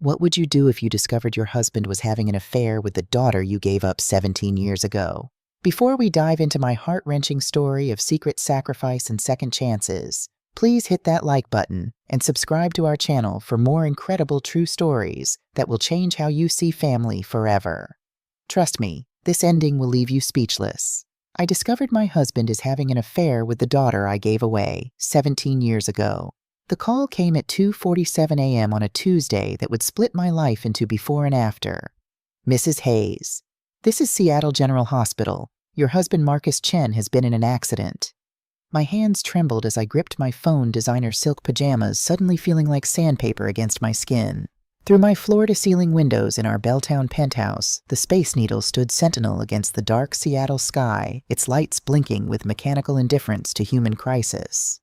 What would you do if you discovered your husband was having an affair with the daughter you gave up 17 years ago? Before we dive into my heart-wrenching story of secret sacrifice and second chances, please hit that like button and subscribe to our channel for more incredible true stories that will change how you see family forever. Trust me, this ending will leave you speechless. I discovered my husband is having an affair with the daughter I gave away 17 years ago. The call came at 2:47 a.m. on a Tuesday that would split my life into before and after. Mrs. Hayes, this is Seattle General Hospital. Your husband Marcus Chen has been in an accident. My hands trembled as I gripped my phone designer silk pajamas, suddenly feeling like sandpaper against my skin. Through my floor-to-ceiling windows in our Belltown penthouse, the Space Needle stood sentinel against the dark Seattle sky, its lights blinking with mechanical indifference to human crisis.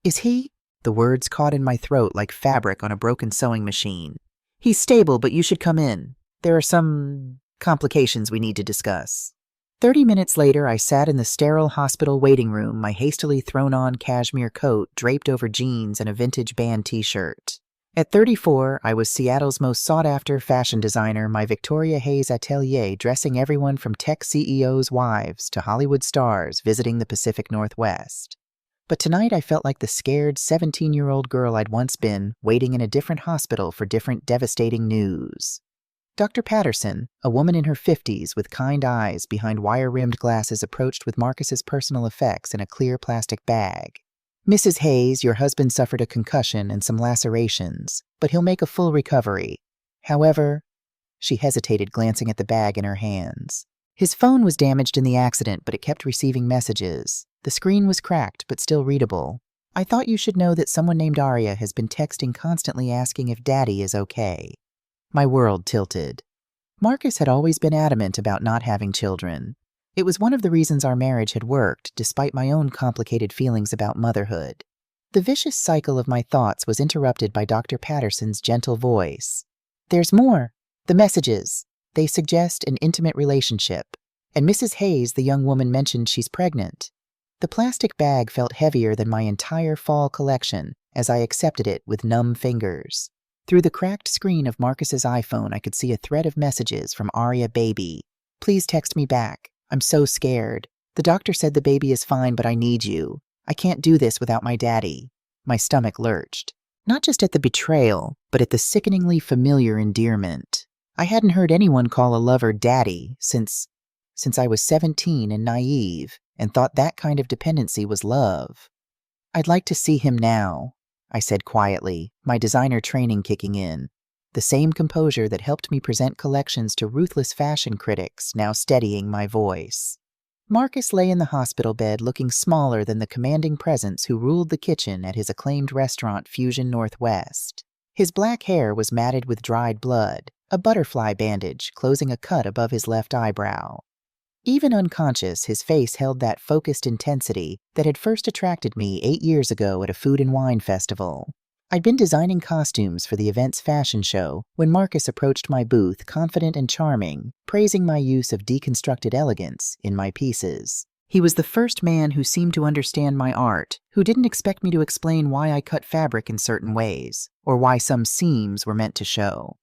Is he? The words caught in my throat like fabric on a broken sewing machine. He's stable, but you should come in. There are some complications we need to discuss. 30 minutes later, I sat in the sterile hospital waiting room, my hastily thrown-on cashmere coat draped over jeans and a vintage band t-shirt. At 34, I was Seattle's most sought-after fashion designer, my Victoria Hayes atelier dressing everyone from tech CEOs' wives to Hollywood stars visiting the Pacific Northwest. But tonight I felt like the scared 17-year-old girl I'd once been, waiting in a different hospital for different devastating news. Dr. Patterson, a woman in her 50s with kind eyes behind wire-rimmed glasses, approached with Marcus's personal effects in a clear plastic bag. Mrs. Hayes, your husband suffered a concussion and some lacerations, but he'll make a full recovery. However, she hesitated, glancing at the bag in her hands. His phone was damaged in the accident, but it kept receiving messages. The screen was cracked, but still readable. I thought you should know that someone named Aria has been texting constantly asking if Daddy is okay. My world tilted. Marcus had always been adamant about not having children. It was one of the reasons our marriage had worked, despite my own complicated feelings about motherhood. The vicious cycle of my thoughts was interrupted by Dr. Patterson's gentle voice. There's more. The messages. They suggest an intimate relationship. And Mrs. Hayes, the young woman, mentioned she's pregnant. The plastic bag felt heavier than my entire fall collection as I accepted it with numb fingers. Through the cracked screen of Marcus's iPhone, I could see a thread of messages from Aria Baby. Please text me back. I'm so scared. The doctor said the baby is fine, but I need you. I can't do this without my daddy. My stomach lurched. Not just at the betrayal, but at the sickeningly familiar endearment. I hadn't heard anyone call a lover daddy since I was 17 and naive, and thought that kind of dependency was love. I'd like to see him now, I said quietly, my designer training kicking in. The same composure that helped me present collections to ruthless fashion critics now steadying my voice. Marcus lay in the hospital bed looking smaller than the commanding presence who ruled the kitchen at his acclaimed restaurant Fusion Northwest. His black hair was matted with dried blood, a butterfly bandage closing a cut above his left eyebrow. Even unconscious, his face held that focused intensity that had first attracted me 8 years ago at a food and wine festival. I'd been designing costumes for the event's fashion show when Marcus approached my booth, confident and charming, praising my use of deconstructed elegance in my pieces. He was the first man who seemed to understand my art, who didn't expect me to explain why I cut fabric in certain ways, or why some seams were meant to show.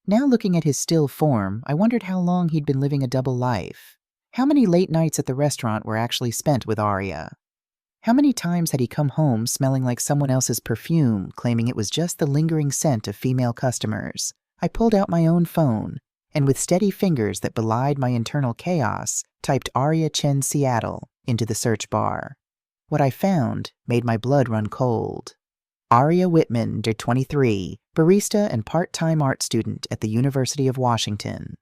Now looking at his still form, I wondered how long he'd been living a double life. How many late nights at the restaurant were actually spent with Aria? How many times had he come home smelling like someone else's perfume, claiming it was just the lingering scent of female customers? I pulled out my own phone, and with steady fingers that belied my internal chaos, typed Aria Chen Seattle into the search bar. What I found made my blood run cold. Aria Whitman, 23, barista and part-time art student at the University of Washington.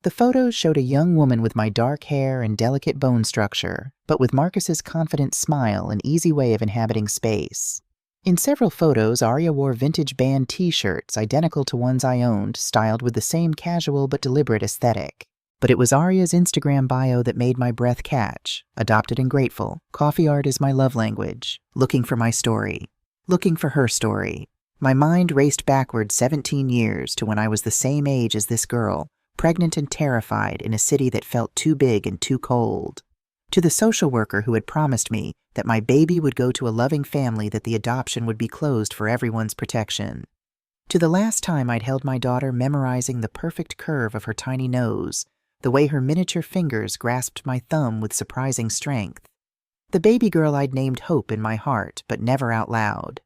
The photos showed a young woman with my dark hair and delicate bone structure, but with Marcus's confident smile and easy way of inhabiting space. In several photos, Aria wore vintage band t-shirts identical to ones I owned, styled with the same casual but deliberate aesthetic. But it was Aria's Instagram bio that made my breath catch. Adopted and grateful. Coffee art is my love language. Looking for my story. Looking for her story. My mind raced backward 17 years to when I was the same age as this girl, pregnant and terrified in a city that felt too big and too cold. To the social worker who had promised me that my baby would go to a loving family, that the adoption would be closed for everyone's protection. To the last time I'd held my daughter, memorizing the perfect curve of her tiny nose, the way her miniature fingers grasped my thumb with surprising strength. The baby girl I'd named Hope in my heart, but never out loud.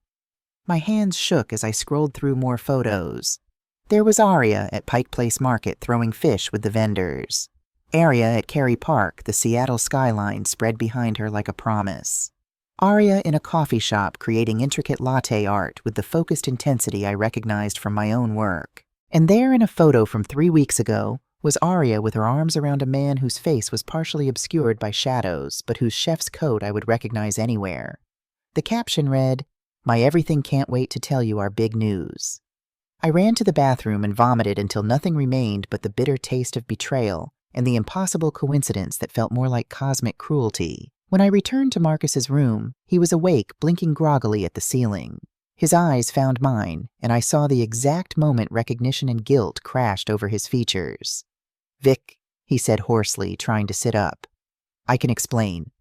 My hands shook as I scrolled through more photos. There was Aria at Pike Place Market throwing fish with the vendors. Aria at Cary Park, the Seattle skyline spread behind her like a promise. Aria in a coffee shop creating intricate latte art with the focused intensity I recognized from my own work. And there in a photo from 3 weeks ago was Aria with her arms around a man whose face was partially obscured by shadows, but whose chef's coat I would recognize anywhere. The caption read, "My everything can't wait to tell you our big news." I ran to the bathroom and vomited until nothing remained but the bitter taste of betrayal and the impossible coincidence that felt more like cosmic cruelty. When I returned to Marcus's room, he was awake, blinking groggily at the ceiling. His eyes found mine, and I saw the exact moment recognition and guilt crashed over his features. "Vic," he said hoarsely, trying to sit up. "I can explain."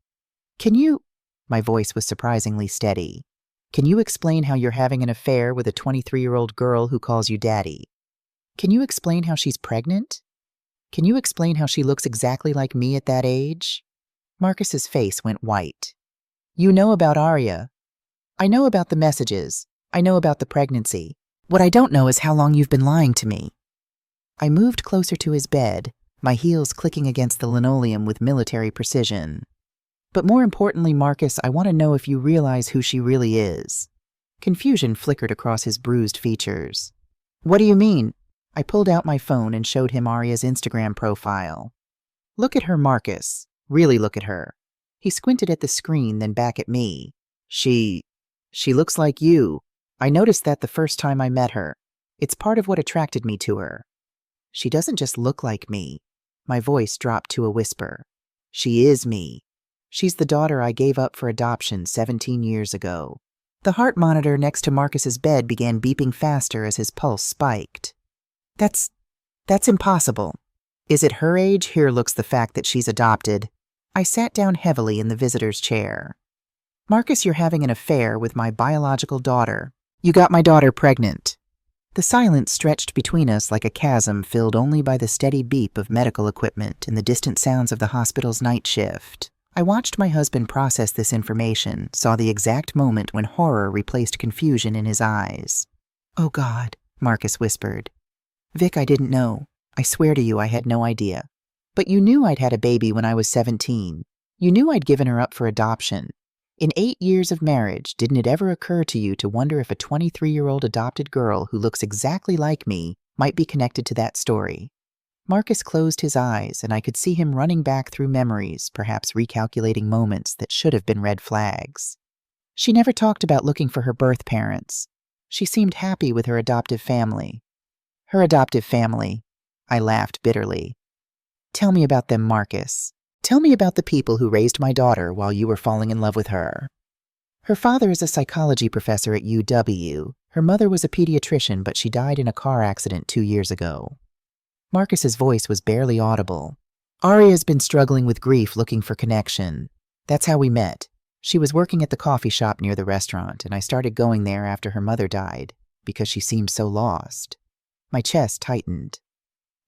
"Can you?" My voice was surprisingly steady. "Can you explain how you're having an affair with a 23-year-old girl who calls you daddy? Can you explain how she's pregnant? Can you explain how she looks exactly like me at that age?" Marcus's face went white. "You know about Aria." "I know about the messages. I know about the pregnancy. What I don't know is how long you've been lying to me." I moved closer to his bed, my heels clicking against the linoleum with military precision. "But more importantly, Marcus, I want to know if you realize who she really is." Confusion flickered across his bruised features. "What do you mean?" I pulled out my phone and showed him Aria's Instagram profile. "Look at her, Marcus. Really look at her." He squinted at the screen, then back at me. She looks like you. I noticed that the first time I met her. It's part of what attracted me to her." "She doesn't just look like me." My voice dropped to a whisper. "She is me. She's the daughter I gave up for adoption 17 years ago." The heart monitor next to Marcus's bed began beeping faster as his pulse spiked. That's impossible." "Is it her age? Here looks the fact that she's adopted." I sat down heavily in the visitor's chair. "Marcus, you're having an affair with my biological daughter. You got my daughter pregnant." The silence stretched between us like a chasm filled only by the steady beep of medical equipment and the distant sounds of the hospital's night shift. I watched my husband process this information, saw the exact moment when horror replaced confusion in his eyes. "Oh God," Marcus whispered. "Vic, I didn't know. I swear to you I had no idea. But you knew I'd had a baby when I was 17. You knew I'd given her up for adoption. In 8 years of marriage, didn't it ever occur to you to wonder if a 23-year-old adopted girl who looks exactly like me might be connected to that story?" Marcus closed his eyes, and I could see him running back through memories, perhaps recalculating moments that should have been red flags. "She never talked about looking for her birth parents. She seemed happy with her adoptive family." "Her adoptive family." I laughed bitterly. "Tell me about them, Marcus. Tell me about the people who raised my daughter while you were falling in love with her." "Her father is a psychology professor at UW. Her mother was a pediatrician, but she died in a car accident 2 years ago." Marcus's voice was barely audible. "Aria's been struggling with grief, looking for connection. That's how we met. She was working at the coffee shop near the restaurant, and I started going there after her mother died, because she seemed so lost." My chest tightened.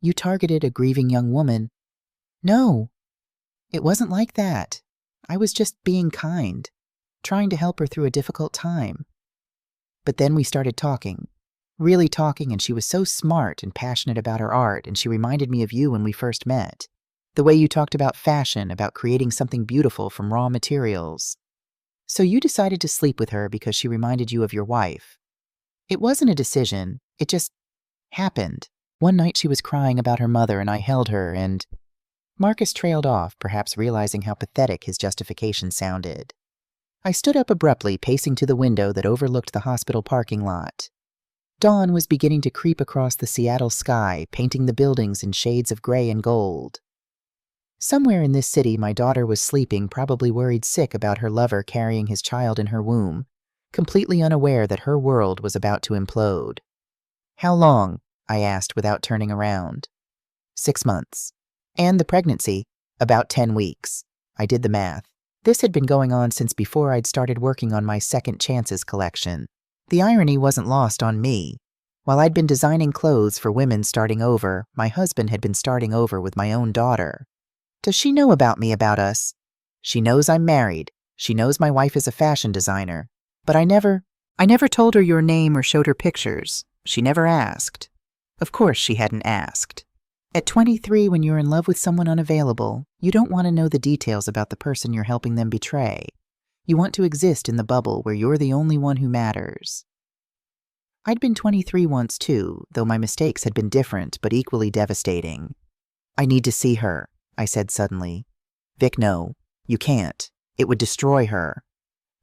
"You targeted a grieving young woman." "No. It wasn't like that. I was just being kind, trying to help her through a difficult time. But then we started talking, really talking, and she was so smart and passionate about her art, and she reminded me of you when we first met. The way you talked about fashion, about creating something beautiful from raw materials. So you decided to sleep with her because she reminded you of your wife. It wasn't a decision, it just happened. One night she was crying about her mother, and I held her, and..." Marcus trailed off, perhaps realizing how pathetic his justification sounded. I stood up abruptly, pacing to the window that overlooked the hospital parking lot. Dawn was beginning to creep across the Seattle sky, painting the buildings in shades of gray and gold. Somewhere in this city, my daughter was sleeping, probably worried sick about her lover carrying his child in her womb, completely unaware that her world was about to implode. "How long?" I asked without turning around. 6 months. "And the pregnancy?" "About 10 weeks. I did the math. This had been going on since before I'd started working on my Second Chances collection. The irony wasn't lost on me. While I'd been designing clothes for women starting over, my husband had been starting over with my own daughter. Does she know about us? She knows I'm married. She knows my wife is a fashion designer. But I never told her your name or showed her pictures. She never asked. Of course she hadn't asked. At 23, when you're in love with someone unavailable, you don't want to know the details about the person you're helping them betray. You want to exist in the bubble where you're the only one who matters. I'd been 23 once too, though my mistakes had been different but equally devastating. I need to see her, I said suddenly. Vic, no, you can't. It would destroy her.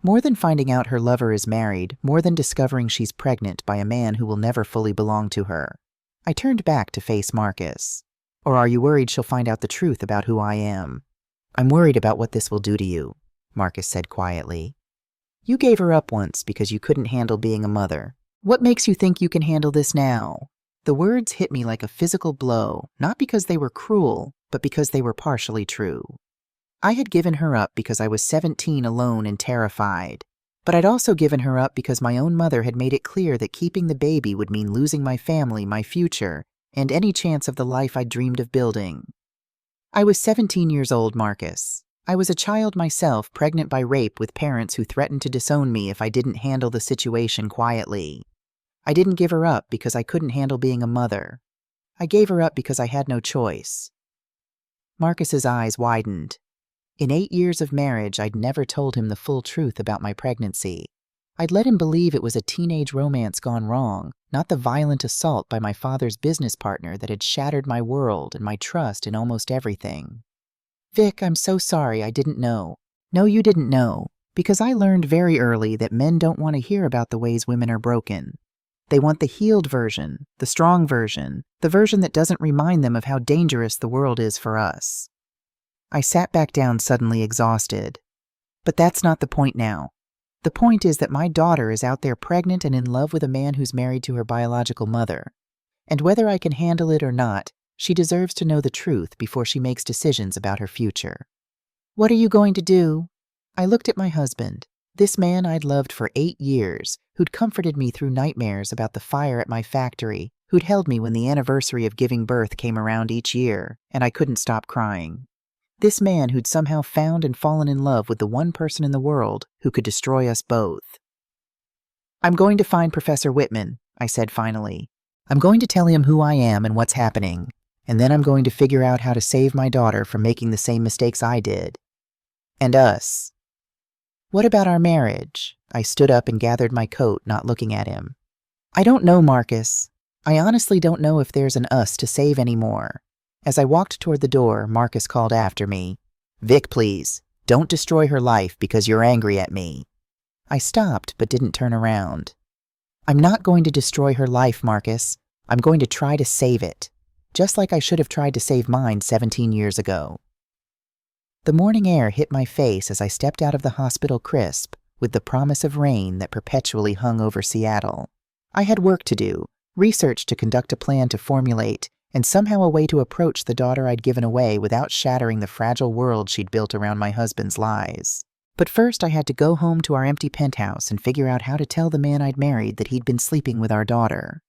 More than finding out her lover is married, more than discovering she's pregnant by a man who will never fully belong to her. I turned back to face Marcus. Or are you worried she'll find out the truth about who I am? I'm worried about what this will do to you, Marcus said quietly. You gave her up once because you couldn't handle being a mother. What makes you think you can handle this now? The words hit me like a physical blow, not because they were cruel, but because they were partially true. I had given her up because I was 17 alone and terrified. But I'd also given her up because my own mother had made it clear that keeping the baby would mean losing my family, my future, and any chance of the life I'd dreamed of building. I was 17 years old, Marcus. I was a child myself, pregnant by rape with parents who threatened to disown me if I didn't handle the situation quietly. I didn't give her up because I couldn't handle being a mother. I gave her up because I had no choice. Marcus's eyes widened. In 8 years of marriage, I'd never told him the full truth about my pregnancy. I'd let him believe it was a teenage romance gone wrong, not the violent assault by my father's business partner that had shattered my world and my trust in almost everything. Vic, I'm so sorry I didn't know. No, you didn't know, because I learned very early that men don't want to hear about the ways women are broken. They want the healed version, the strong version, the version that doesn't remind them of how dangerous the world is for us. I sat back down suddenly exhausted. But that's not the point now. The point is that my daughter is out there pregnant and in love with a man who's married to her biological mother. And whether I can handle it or not, she deserves to know the truth before she makes decisions about her future. What are you going to do? I looked at my husband, this man I'd loved for 8 years, who'd comforted me through nightmares about the fire at my factory, who'd held me when the anniversary of giving birth came around each year, and I couldn't stop crying. This man who'd somehow found and fallen in love with the one person in the world who could destroy us both. I'm going to find Professor Whitman, I said finally. I'm going to tell him who I am and what's happening, and then I'm going to figure out how to save my daughter from making the same mistakes I did. And us. What about our marriage? I stood up and gathered my coat, not looking at him. I don't know, Marcus. I honestly don't know if there's an us to save anymore. As I walked toward the door, Marcus called after me. Vic, please, don't destroy her life because you're angry at me. I stopped but didn't turn around. I'm not going to destroy her life, Marcus. I'm going to try to save it, just like I should have tried to save mine 17 years ago. The morning air hit my face as I stepped out of the hospital crisp, with the promise of rain that perpetually hung over Seattle. I had work to do, research to conduct, a plan to formulate, and somehow a way to approach the daughter I'd given away without shattering the fragile world she'd built around my husband's lies. But first I had to go home to our empty penthouse and figure out how to tell the man I'd married that he'd been sleeping with our daughter.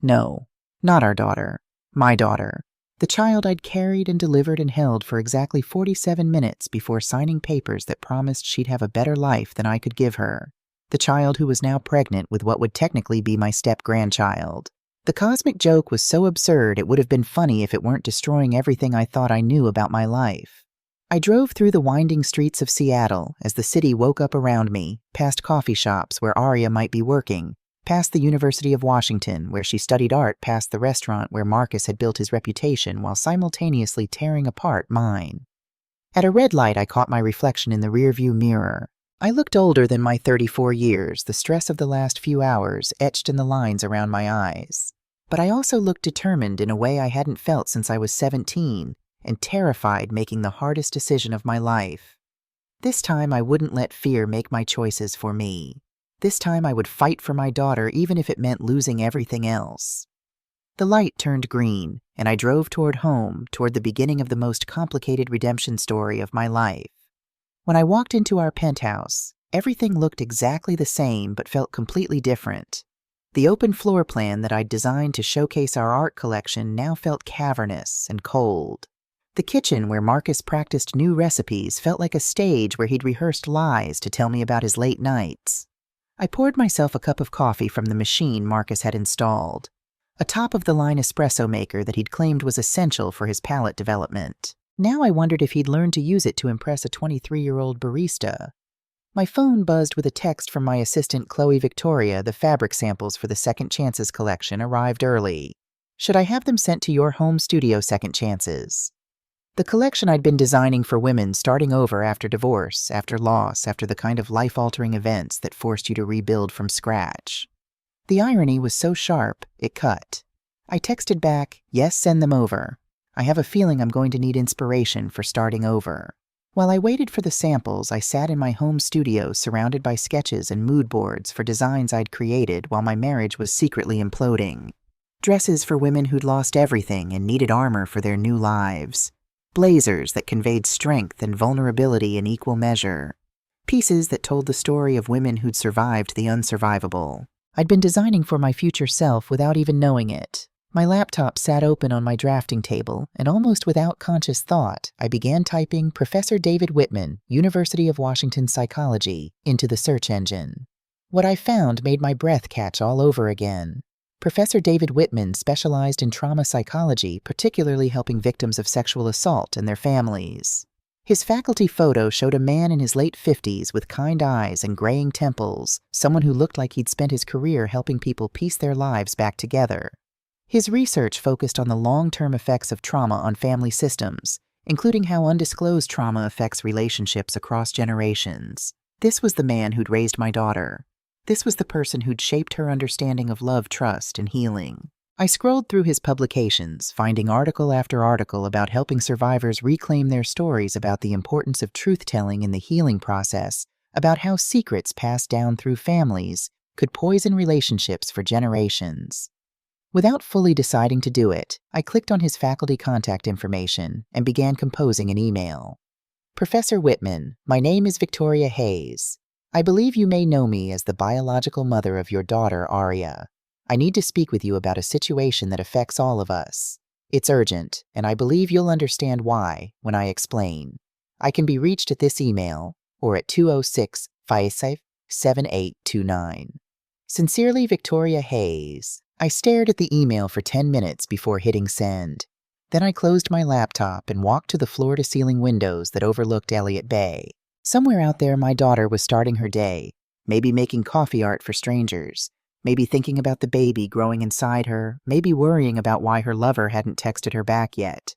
No, not our daughter. My daughter. The child I'd carried and delivered and held for exactly 47 minutes before signing papers that promised she'd have a better life than I could give her. The child who was now pregnant with what would technically be my step-grandchild. The cosmic joke was so absurd it would have been funny if it weren't destroying everything I thought I knew about my life. I drove through the winding streets of Seattle as the city woke up around me, past coffee shops where Aria might be working, past the University of Washington where she studied art, past the restaurant where Marcus had built his reputation while simultaneously tearing apart mine. At a red light, I caught my reflection in the rearview mirror. I looked older than my 34 years, the stress of the last few hours etched in the lines around my eyes. But I also looked determined in a way I hadn't felt since I was 17, and terrified making the hardest decision of my life. This time I wouldn't let fear make my choices for me. This time I would fight for my daughter even if it meant losing everything else. The light turned green, and I drove toward home, toward the beginning of the most complicated redemption story of my life. When I walked into our penthouse, everything looked exactly the same but felt completely different. The open floor plan that I'd designed to showcase our art collection now felt cavernous and cold. The kitchen where Marcus practiced new recipes felt like a stage where he'd rehearsed lies to tell me about his late nights. I poured myself a cup of coffee from the machine Marcus had installed, a top-of-the-line espresso maker that he'd claimed was essential for his palate development. Now I wondered if he'd learned to use it to impress a 23-year-old barista. My phone buzzed with a text from my assistant Chloe Victoria. The fabric samples for the Second Chances collection arrived early. Should I have them sent to your home studio, Second Chances? The collection I'd been designing for women starting over after divorce, after loss, after the kind of life-altering events that forced you to rebuild from scratch. The irony was so sharp, it cut. I texted back, "Yes, send them over. I have a feeling I'm going to need inspiration for starting over." While I waited for the samples, I sat in my home studio surrounded by sketches and mood boards for designs I'd created while my marriage was secretly imploding. Dresses for women who'd lost everything and needed armor for their new lives. Blazers that conveyed strength and vulnerability in equal measure. Pieces that told the story of women who'd survived the unsurvivable. I'd been designing for my future self without even knowing it. My laptop sat open on my drafting table, and almost without conscious thought, I began typing Professor David Whitman, University of Washington Psychology, into the search engine. What I found made my breath catch all over again. Professor David Whitman specialized in trauma psychology, particularly helping victims of sexual assault and their families. His faculty photo showed a man in his late 50s with kind eyes and graying temples, someone who looked like he'd spent his career helping people piece their lives back together. His research focused on the long-term effects of trauma on family systems, including how undisclosed trauma affects relationships across generations. This was the man who'd raised my daughter. This was the person who'd shaped her understanding of love, trust, and healing. I scrolled through his publications, finding article after article about helping survivors reclaim their stories, about the importance of truth-telling in the healing process, about how secrets passed down through families could poison relationships for generations. Without fully deciding to do it, I clicked on his faculty contact information and began composing an email. Professor Whitman, my name is Victoria Hayes. I believe you may know me as the biological mother of your daughter, Aria. I need to speak with you about a situation that affects all of us. It's urgent, and I believe you'll understand why when I explain. I can be reached at this email or at 206-557-7829. Sincerely, Victoria Hayes. I stared at the email for 10 minutes before hitting send. Then I closed my laptop and walked to the floor-to-ceiling windows that overlooked Elliott Bay. Somewhere out there, my daughter was starting her day, maybe making coffee art for strangers, maybe thinking about the baby growing inside her, maybe worrying about why her lover hadn't texted her back yet.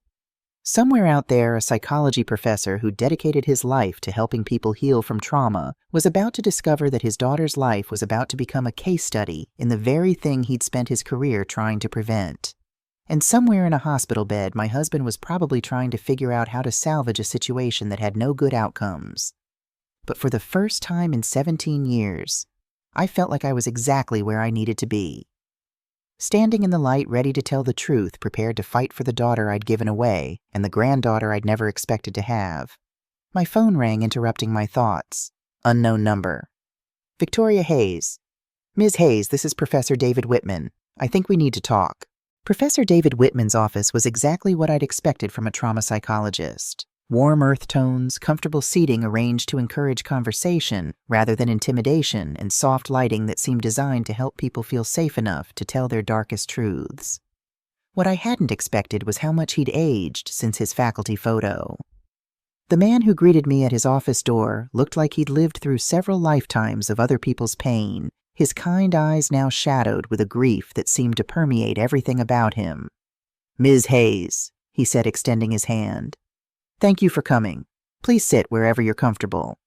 Somewhere out there, a psychology professor who dedicated his life to helping people heal from trauma was about to discover that his daughter's life was about to become a case study in the very thing he'd spent his career trying to prevent. And somewhere in a hospital bed, my husband was probably trying to figure out how to salvage a situation that had no good outcomes. But for the first time in 17 years, I felt like I was exactly where I needed to be. Standing in the light, ready to tell the truth, prepared to fight for the daughter I'd given away and the granddaughter I'd never expected to have. My phone rang, interrupting my thoughts. Unknown number. Victoria Hayes. Ms. Hayes, this is Professor David Whitman. I think we need to talk. Professor David Whitman's office was exactly what I'd expected from a trauma psychologist. Warm earth tones, comfortable seating arranged to encourage conversation rather than intimidation, and soft lighting that seemed designed to help people feel safe enough to tell their darkest truths. What I hadn't expected was how much he'd aged since his faculty photo. The man who greeted me at his office door looked like he'd lived through several lifetimes of other people's pain, his kind eyes now shadowed with a grief that seemed to permeate everything about him. Ms. Hayes, he said, extending his hand. Thank you for coming. Please sit wherever you're comfortable.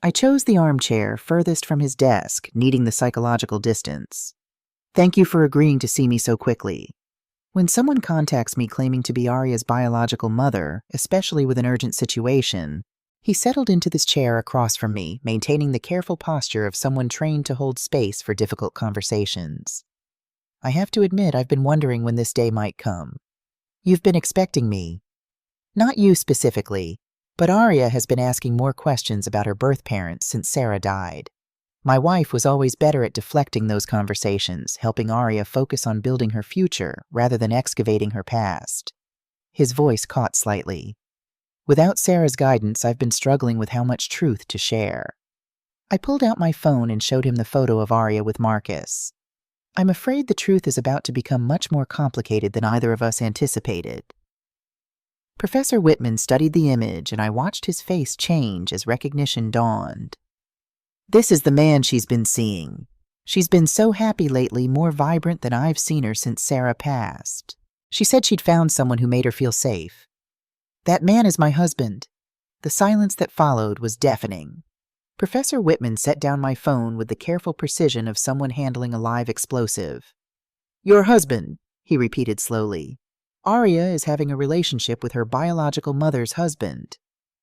I chose the armchair furthest from his desk, needing the psychological distance. Thank you for agreeing to see me so quickly. When someone contacts me claiming to be Aria's biological mother, especially with an urgent situation, he settled into this chair across from me, maintaining the careful posture of someone trained to hold space for difficult conversations. I have to admit, I've been wondering when this day might come. You've been expecting me. Not you specifically, but Aria has been asking more questions about her birth parents since Sarah died. My wife was always better at deflecting those conversations, helping Arya focus on building her future rather than excavating her past. His voice caught slightly. Without Sarah's guidance, I've been struggling with how much truth to share. I pulled out my phone and showed him the photo of Arya with Marcus. I'm afraid the truth is about to become much more complicated than either of us anticipated. Professor Whitman studied the image, and I watched his face change as recognition dawned. This is the man she's been seeing. She's been so happy lately, more vibrant than I've seen her since Sarah passed. She said she'd found someone who made her feel safe. That man is my husband. The silence that followed was deafening. Professor Whitman set down my phone with the careful precision of someone handling a live explosive. Your husband, he repeated slowly. Arya is having a relationship with her biological mother's husband.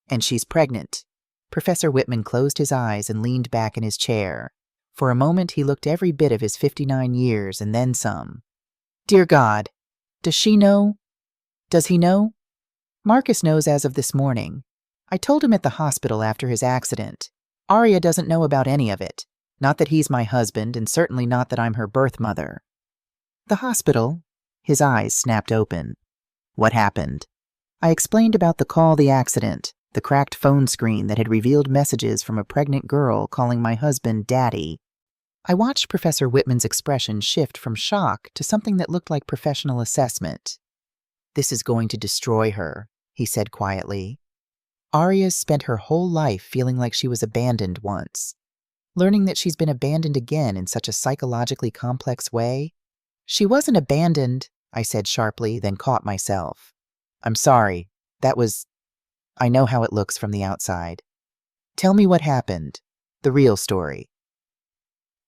And she's pregnant. Professor Whitman closed his eyes and leaned back in his chair. For a moment he looked every bit of his 59 years and then some. Dear God, does she know? Does he know? Marcus knows as of this morning. I told him at the hospital after his accident. Arya doesn't know about any of it. Not that he's my husband, and certainly not that I'm her birth mother. The hospital? His eyes snapped open. What happened? I explained about the call, the accident, the cracked phone screen that had revealed messages from a pregnant girl calling my husband Daddy. I watched Professor Whitman's expression shift from shock to something that looked like professional assessment. This is going to destroy her, he said quietly. Arya's spent her whole life feeling like she was abandoned once. Learning that she's been abandoned again in such a psychologically complex way. She wasn't abandoned, I said sharply, then caught myself. I'm sorry. I know how it looks from the outside. Tell me what happened. The real story.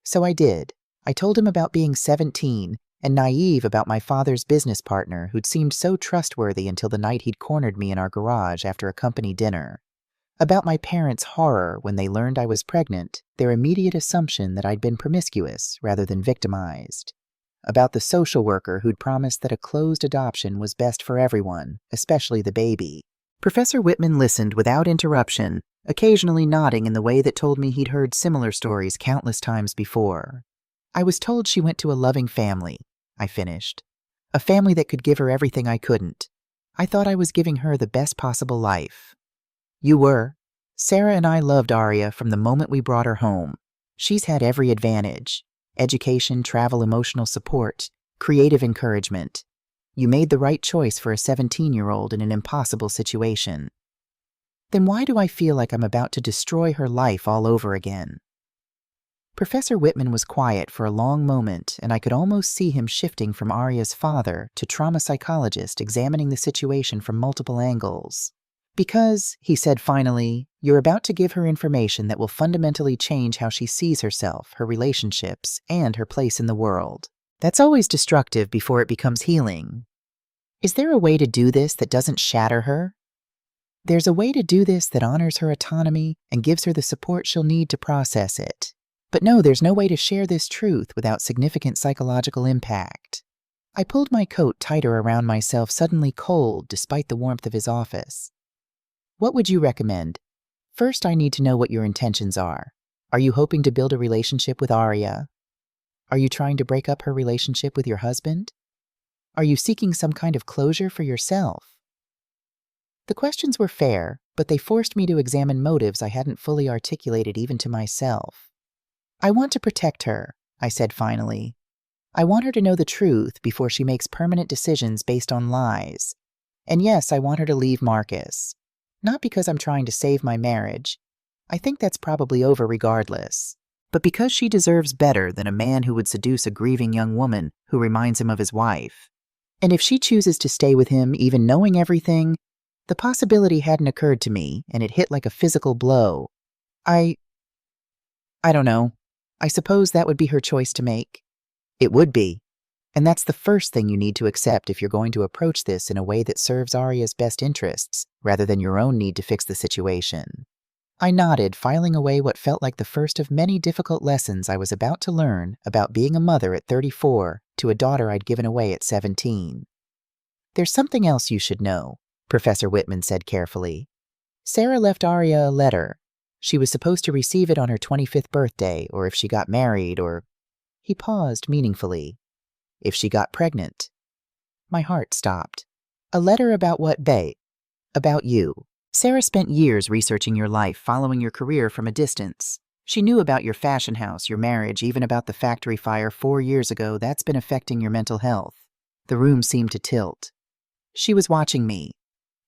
So I did. I told him about being 17 and naive about my father's business partner who'd seemed so trustworthy until the night he'd cornered me in our garage after a company dinner. About my parents' horror when they learned I was pregnant, their immediate assumption that I'd been promiscuous rather than victimized. About the social worker who'd promised that a closed adoption was best for everyone, especially the baby. Professor Whitman listened without interruption, occasionally nodding in the way that told me he'd heard similar stories countless times before. I was told she went to a loving family, I finished. A family that could give her everything I couldn't. I thought I was giving her the best possible life. You were. Sarah and I loved Arya from the moment we brought her home. She's had every advantage. Education, travel, emotional support, creative encouragement. You made the right choice for a 17-year-old in an impossible situation. Then why do I feel like I'm about to destroy her life all over again? Professor Whitman was quiet for a long moment, and I could almost see him shifting from Arya's father to trauma psychologist, examining the situation from multiple angles. Because, he said finally, you're about to give her information that will fundamentally change how she sees herself, her relationships, and her place in the world. That's always destructive before it becomes healing. Is there a way to do this that doesn't shatter her? There's a way to do this that honors her autonomy and gives her the support she'll need to process it. But no, there's no way to share this truth without significant psychological impact. I pulled my coat tighter around myself, suddenly cold despite the warmth of his office. What would you recommend? First, I need to know what your intentions are. Are you hoping to build a relationship with Arya? Are you trying to break up her relationship with your husband? Are you seeking some kind of closure for yourself? The questions were fair, but they forced me to examine motives I hadn't fully articulated even to myself. I want to protect her, I said finally. I want her to know the truth before she makes permanent decisions based on lies. And yes, I want her to leave Marcus. Not because I'm trying to save my marriage. I think that's probably over regardless. But because she deserves better than a man who would seduce a grieving young woman who reminds him of his wife. And if she chooses to stay with him even knowing everything, the possibility hadn't occurred to me, and it hit like a physical blow. I don't know. I suppose that would be her choice to make. It would be. And that's the first thing you need to accept if you're going to approach this in a way that serves Arya's best interests, rather than your own need to fix the situation. I nodded, filing away what felt like the first of many difficult lessons I was about to learn about being a mother at 34 to a daughter I'd given away at 17. There's something else you should know, Professor Whitman said carefully. Sarah left Arya a letter. She was supposed to receive it on her 25th birthday, or if she got married, or... He paused meaningfully. If she got pregnant. My heart stopped. A letter about what, bae? About you. Sarah spent years researching your life, following your career from a distance. She knew about your fashion house, your marriage, even about the factory fire 4 years ago. That's been affecting your mental health. The room seemed to tilt. She was watching me.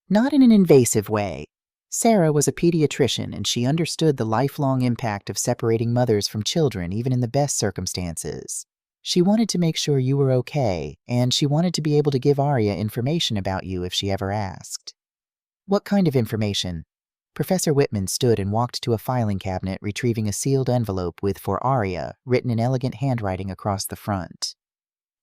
Not in an invasive way. Sarah was a pediatrician, and she understood the lifelong impact of separating mothers from children, even in the best circumstances. She wanted to make sure you were okay, and she wanted to be able to give Arya information about you if she ever asked. What kind of information? Professor Whitman stood and walked to a filing cabinet, retrieving a sealed envelope with "For Arya" written in elegant handwriting across the front.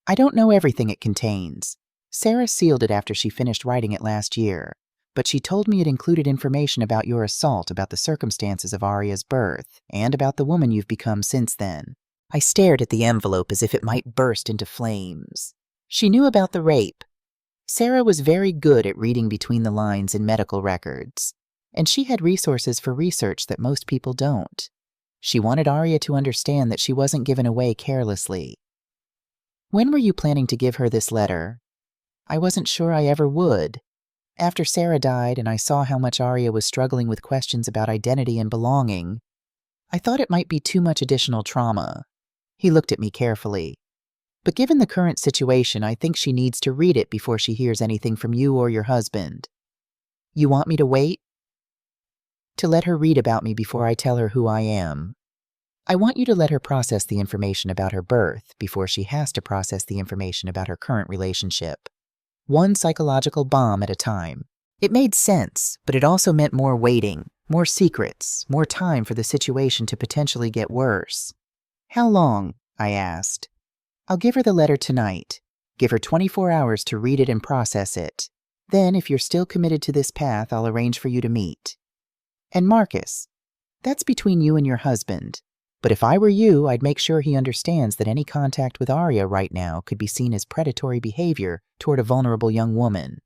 I don't know everything it contains. Sarah sealed it after she finished writing it last year, but she told me it included information about your assault, about the circumstances of Arya's birth, and about the woman you've become since then. I stared at the envelope as if it might burst into flames. She knew about the rape. Sarah was very good at reading between the lines in medical records, and she had resources for research that most people don't. She wanted Arya to understand that she wasn't given away carelessly. When were you planning to give her this letter? I wasn't sure I ever would. After Sarah died and I saw how much Arya was struggling with questions about identity and belonging, I thought it might be too much additional trauma. He looked at me carefully. But given the current situation, I think she needs to read it before she hears anything from you or your husband. You want me to wait? To let her read about me before I tell her who I am. I want you to let her process the information about her birth before she has to process the information about her current relationship. One psychological bomb at a time. It made sense, but it also meant more waiting, more secrets, more time for the situation to potentially get worse. How long? I asked. I'll give her the letter tonight. Give her 24 hours to read it and process it. Then, if you're still committed to this path, I'll arrange for you to meet. And Marcus, that's between you and your husband. But if I were you, I'd make sure he understands that any contact with Arya right now could be seen as predatory behavior toward a vulnerable young woman.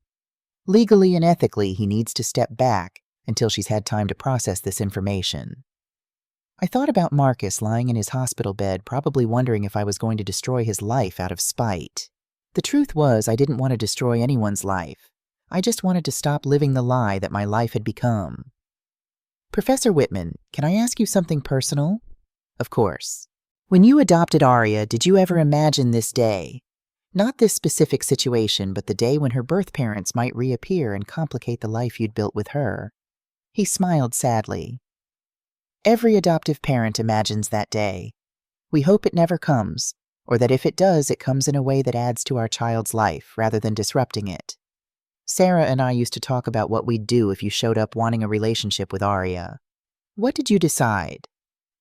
Legally and ethically, he needs to step back until she's had time to process this information. I thought about Marcus lying in his hospital bed, probably wondering if I was going to destroy his life out of spite. The truth was, I didn't want to destroy anyone's life. I just wanted to stop living the lie that my life had become. Professor Whitman, can I ask you something personal? Of course. When you adopted Arya, did you ever imagine this day? Not this specific situation, but the day when her birth parents might reappear and complicate the life you'd built with her. He smiled sadly. Every adoptive parent imagines that day. We hope it never comes, or that if it does, it comes in a way that adds to our child's life rather than disrupting it. Sarah and I used to talk about what we'd do if you showed up wanting a relationship with Arya. What did you decide?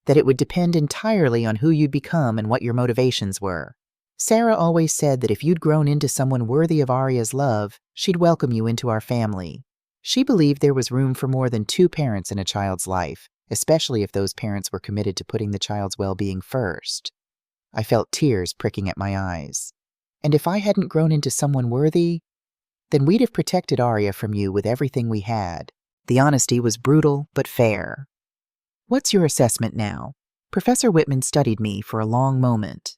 That it would depend entirely on who you'd become and what your motivations were. Sarah always said that if you'd grown into someone worthy of Arya's love, she'd welcome you into our family. She believed there was room for more than 2 parents in a child's life, especially if those parents were committed to putting the child's well-being first. I felt tears pricking at my eyes. And if I hadn't grown into someone worthy, then we'd have protected Arya from you with everything we had. The honesty was brutal but fair. What's your assessment now? Professor Whitman studied me for a long moment.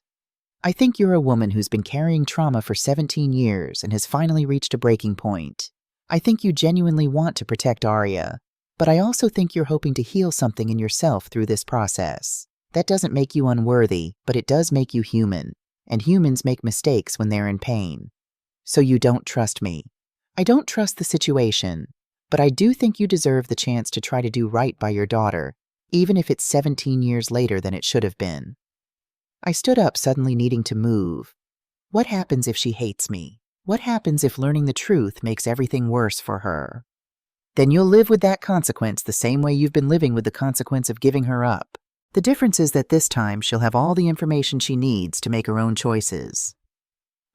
I think you're a woman who's been carrying trauma for 17 years and has finally reached a breaking point. I think you genuinely want to protect Arya, but I also think you're hoping to heal something in yourself through this process. That doesn't make you unworthy, but it does make you human, and humans make mistakes when they're in pain. So you don't trust me. I don't trust the situation, but I do think you deserve the chance to try to do right by your daughter, even if it's 17 years later than it should have been. I stood up, suddenly needing to move. What happens if she hates me? What happens if learning the truth makes everything worse for her? Then you'll live with that consequence the same way you've been living with the consequence of giving her up. The difference is that this time she'll have all the information she needs to make her own choices.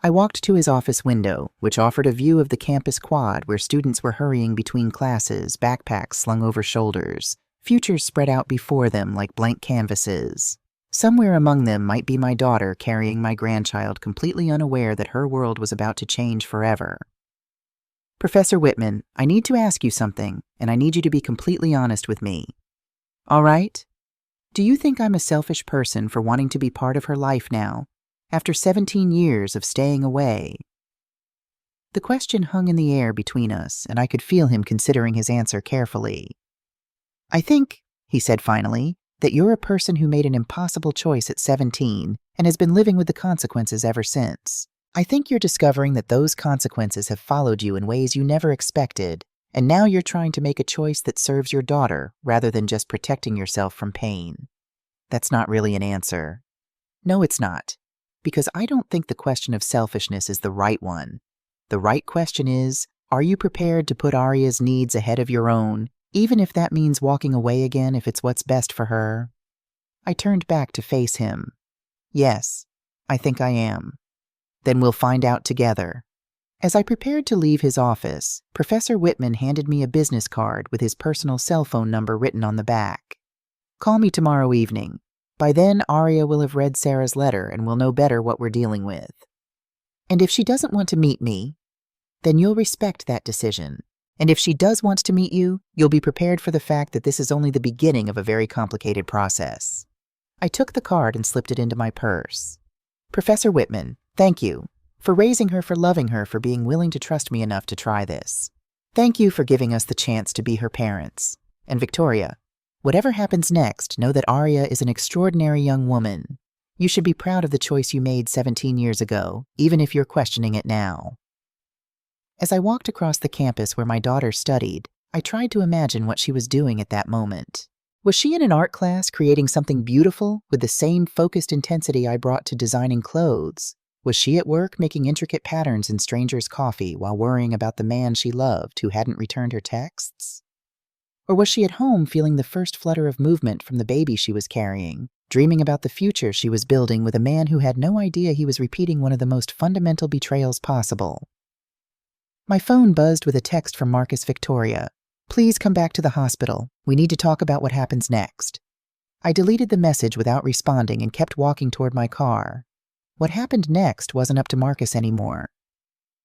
I walked to his office window, which offered a view of the campus quad where students were hurrying between classes, backpacks slung over shoulders, futures spread out before them like blank canvases. Somewhere among them might be my daughter carrying my grandchild, completely unaware that her world was about to change forever. Professor Whitman, I need to ask you something, and I need you to be completely honest with me. All right? Do you think I'm a selfish person for wanting to be part of her life now, after 17 years of staying away? The question hung in the air between us, and I could feel him considering his answer carefully. I think, he said finally, that you're a person who made an impossible choice at 17 and has been living with the consequences ever since. I think you're discovering that those consequences have followed you in ways you never expected, and now you're trying to make a choice that serves your daughter rather than just protecting yourself from pain. That's not really an answer. No, it's not, because I don't think the question of selfishness is the right one. The right question is, are you prepared to put Arya's needs ahead of your own, even if that means walking away again if it's what's best for her? I turned back to face him. Yes, I think I am. Then we'll find out together. As I prepared to leave his office, Professor Whitman handed me a business card with his personal cell phone number written on the back. Call me tomorrow evening. By then, Arya will have read Sarah's letter and will know better what we're dealing with. And if she doesn't want to meet me, then you'll respect that decision. And if she does want to meet you, you'll be prepared for the fact that this is only the beginning of a very complicated process. I took the card and slipped it into my purse. Professor Whitman, thank you. For raising her, for loving her, for being willing to trust me enough to try this. Thank you for giving us the chance to be her parents. And Victoria, whatever happens next, know that Arya is an extraordinary young woman. You should be proud of the choice you made 17 years ago, even if you're questioning it now. As I walked across the campus where my daughter studied, I tried to imagine what she was doing at that moment. Was she in an art class creating something beautiful with the same focused intensity I brought to designing clothes? Was she at work making intricate patterns in strangers' coffee while worrying about the man she loved who hadn't returned her texts? Or was she at home feeling the first flutter of movement from the baby she was carrying, dreaming about the future she was building with a man who had no idea he was repeating one of the most fundamental betrayals possible? My phone buzzed with a text from Marcus Victoria. Please come back to the hospital. We need to talk about what happens next. I deleted the message without responding and kept walking toward my car. What happened next wasn't up to Marcus anymore.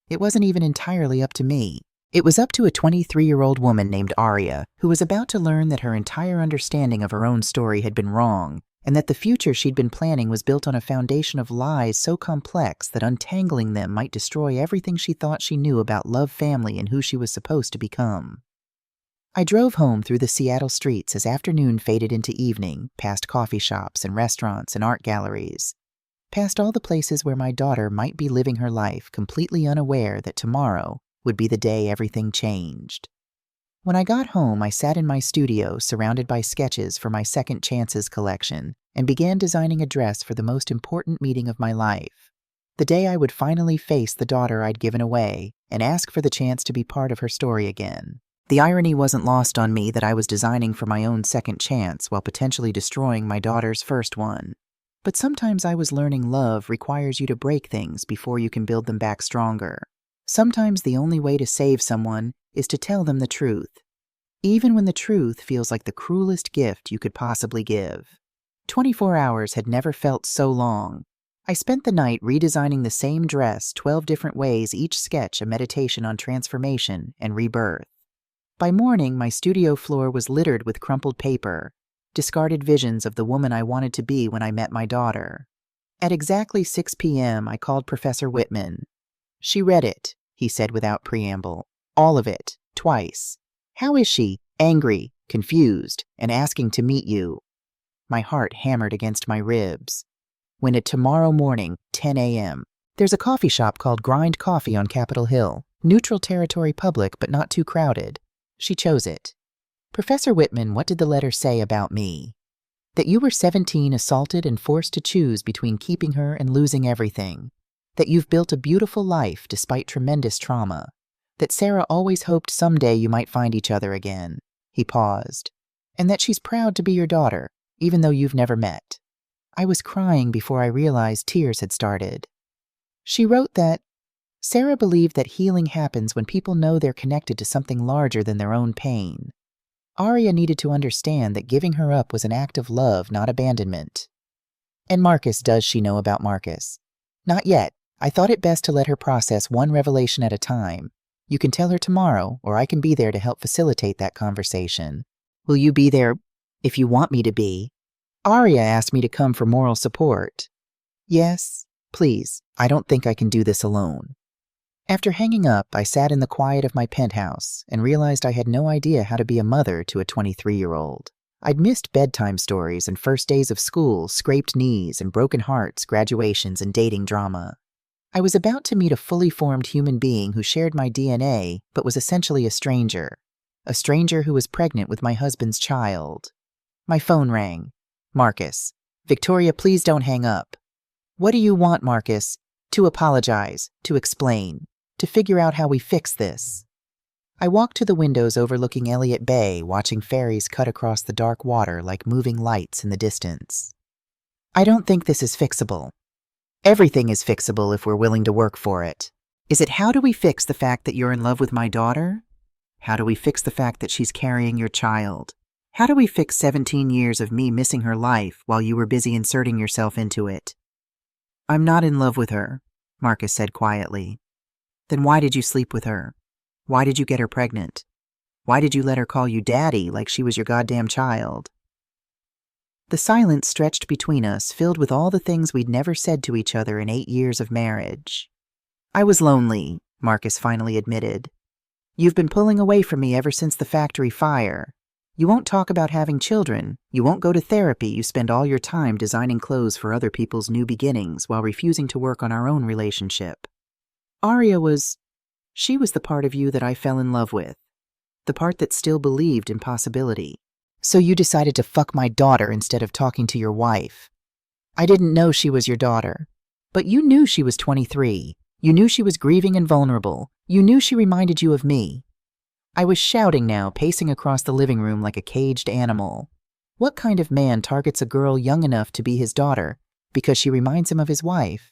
It wasn't even entirely up to me. It was up to a 23-year-old woman named Arya, who was about to learn that her entire understanding of her own story had been wrong, and that the future she'd been planning was built on a foundation of lies so complex that untangling them might destroy everything she thought she knew about love, family, and who she was supposed to become. I drove home through the Seattle streets as afternoon faded into evening, past coffee shops and restaurants and art galleries, past all the places where my daughter might be living her life completely unaware that tomorrow would be the day everything changed. When I got home, I sat in my studio surrounded by sketches for my Second Chances collection and began designing a dress for the most important meeting of my life, the day I would finally face the daughter I'd given away and ask for the chance to be part of her story again. The irony wasn't lost on me that I was designing for my own second chance while potentially destroying my daughter's first one. But sometimes I was learning love requires you to break things before you can build them back stronger. Sometimes the only way to save someone is to tell them the truth, even when the truth feels like the cruelest gift you could possibly give. 24 hours had never felt so long. I spent the night redesigning the same dress 12 different ways, each sketch a meditation on transformation and rebirth. By morning, my studio floor was littered with crumpled paper, discarded visions of the woman I wanted to be when I met my daughter. At exactly 6 p.m., I called Professor Whitman. She read it, he said without preamble. All of it, twice. How is she? Angry, confused, and asking to meet you. My heart hammered against my ribs. When at tomorrow morning, 10 a.m., there's a coffee shop called Grind Coffee on Capitol Hill. Neutral territory, public, but not too crowded. She chose it. Professor Whitman, what did the letter say about me? That you were 17, assaulted and forced to choose between keeping her and losing everything. That you've built a beautiful life despite tremendous trauma. That Sarah always hoped someday you might find each other again. He paused. And that she's proud to be your daughter, even though you've never met. I was crying before I realized tears had started. She wrote that Sarah believed that healing happens when people know they're connected to something larger than their own pain. Arya needed to understand that giving her up was an act of love, not abandonment. And Marcus, does she know about Marcus? Not yet. I thought it best to let her process one revelation at a time. You can tell her tomorrow, or I can be there to help facilitate that conversation. Will you be there? If you want me to be. Arya asked me to come for moral support. Yes, please, I don't think I can do this alone. After hanging up, I sat in the quiet of my penthouse and realized I had no idea how to be a mother to a 23-year-old. I'd missed bedtime stories and first days of school, scraped knees and broken hearts, graduations and dating drama. I was about to meet a fully formed human being who shared my DNA but was essentially a stranger who was pregnant with my husband's child. My phone rang. Marcus. Victoria, please don't hang up. What do you want, Marcus? To apologize, to explain, to figure out how we fix this. I walked to the windows overlooking Elliott Bay, watching ferries cut across the dark water like moving lights in the distance. I don't think this is fixable. Everything is fixable if we're willing to work for it. Is it how do we fix the fact that you're in love with my daughter? How do we fix the fact that she's carrying your child? How do we fix 17 years of me missing her life while you were busy inserting yourself into it? I'm not in love with her, Marcus said quietly. Then why did you sleep with her? Why did you get her pregnant? Why did you let her call you daddy like she was your goddamn child? The silence stretched between us, filled with all the things we'd never said to each other in 8 years of marriage. I was lonely, Marcus finally admitted. You've been pulling away from me ever since the factory fire. You won't talk about having children. You won't go to therapy. You spend all your time designing clothes for other people's new beginnings while refusing to work on our own relationship. She was the part of you that I fell in love with. The part that still believed in possibility. So you decided to fuck my daughter instead of talking to your wife. I didn't know she was your daughter. But you knew she was 23. You knew she was grieving and vulnerable. You knew she reminded you of me. I was shouting now, pacing across the living room like a caged animal. What kind of man targets a girl young enough to be his daughter because she reminds him of his wife?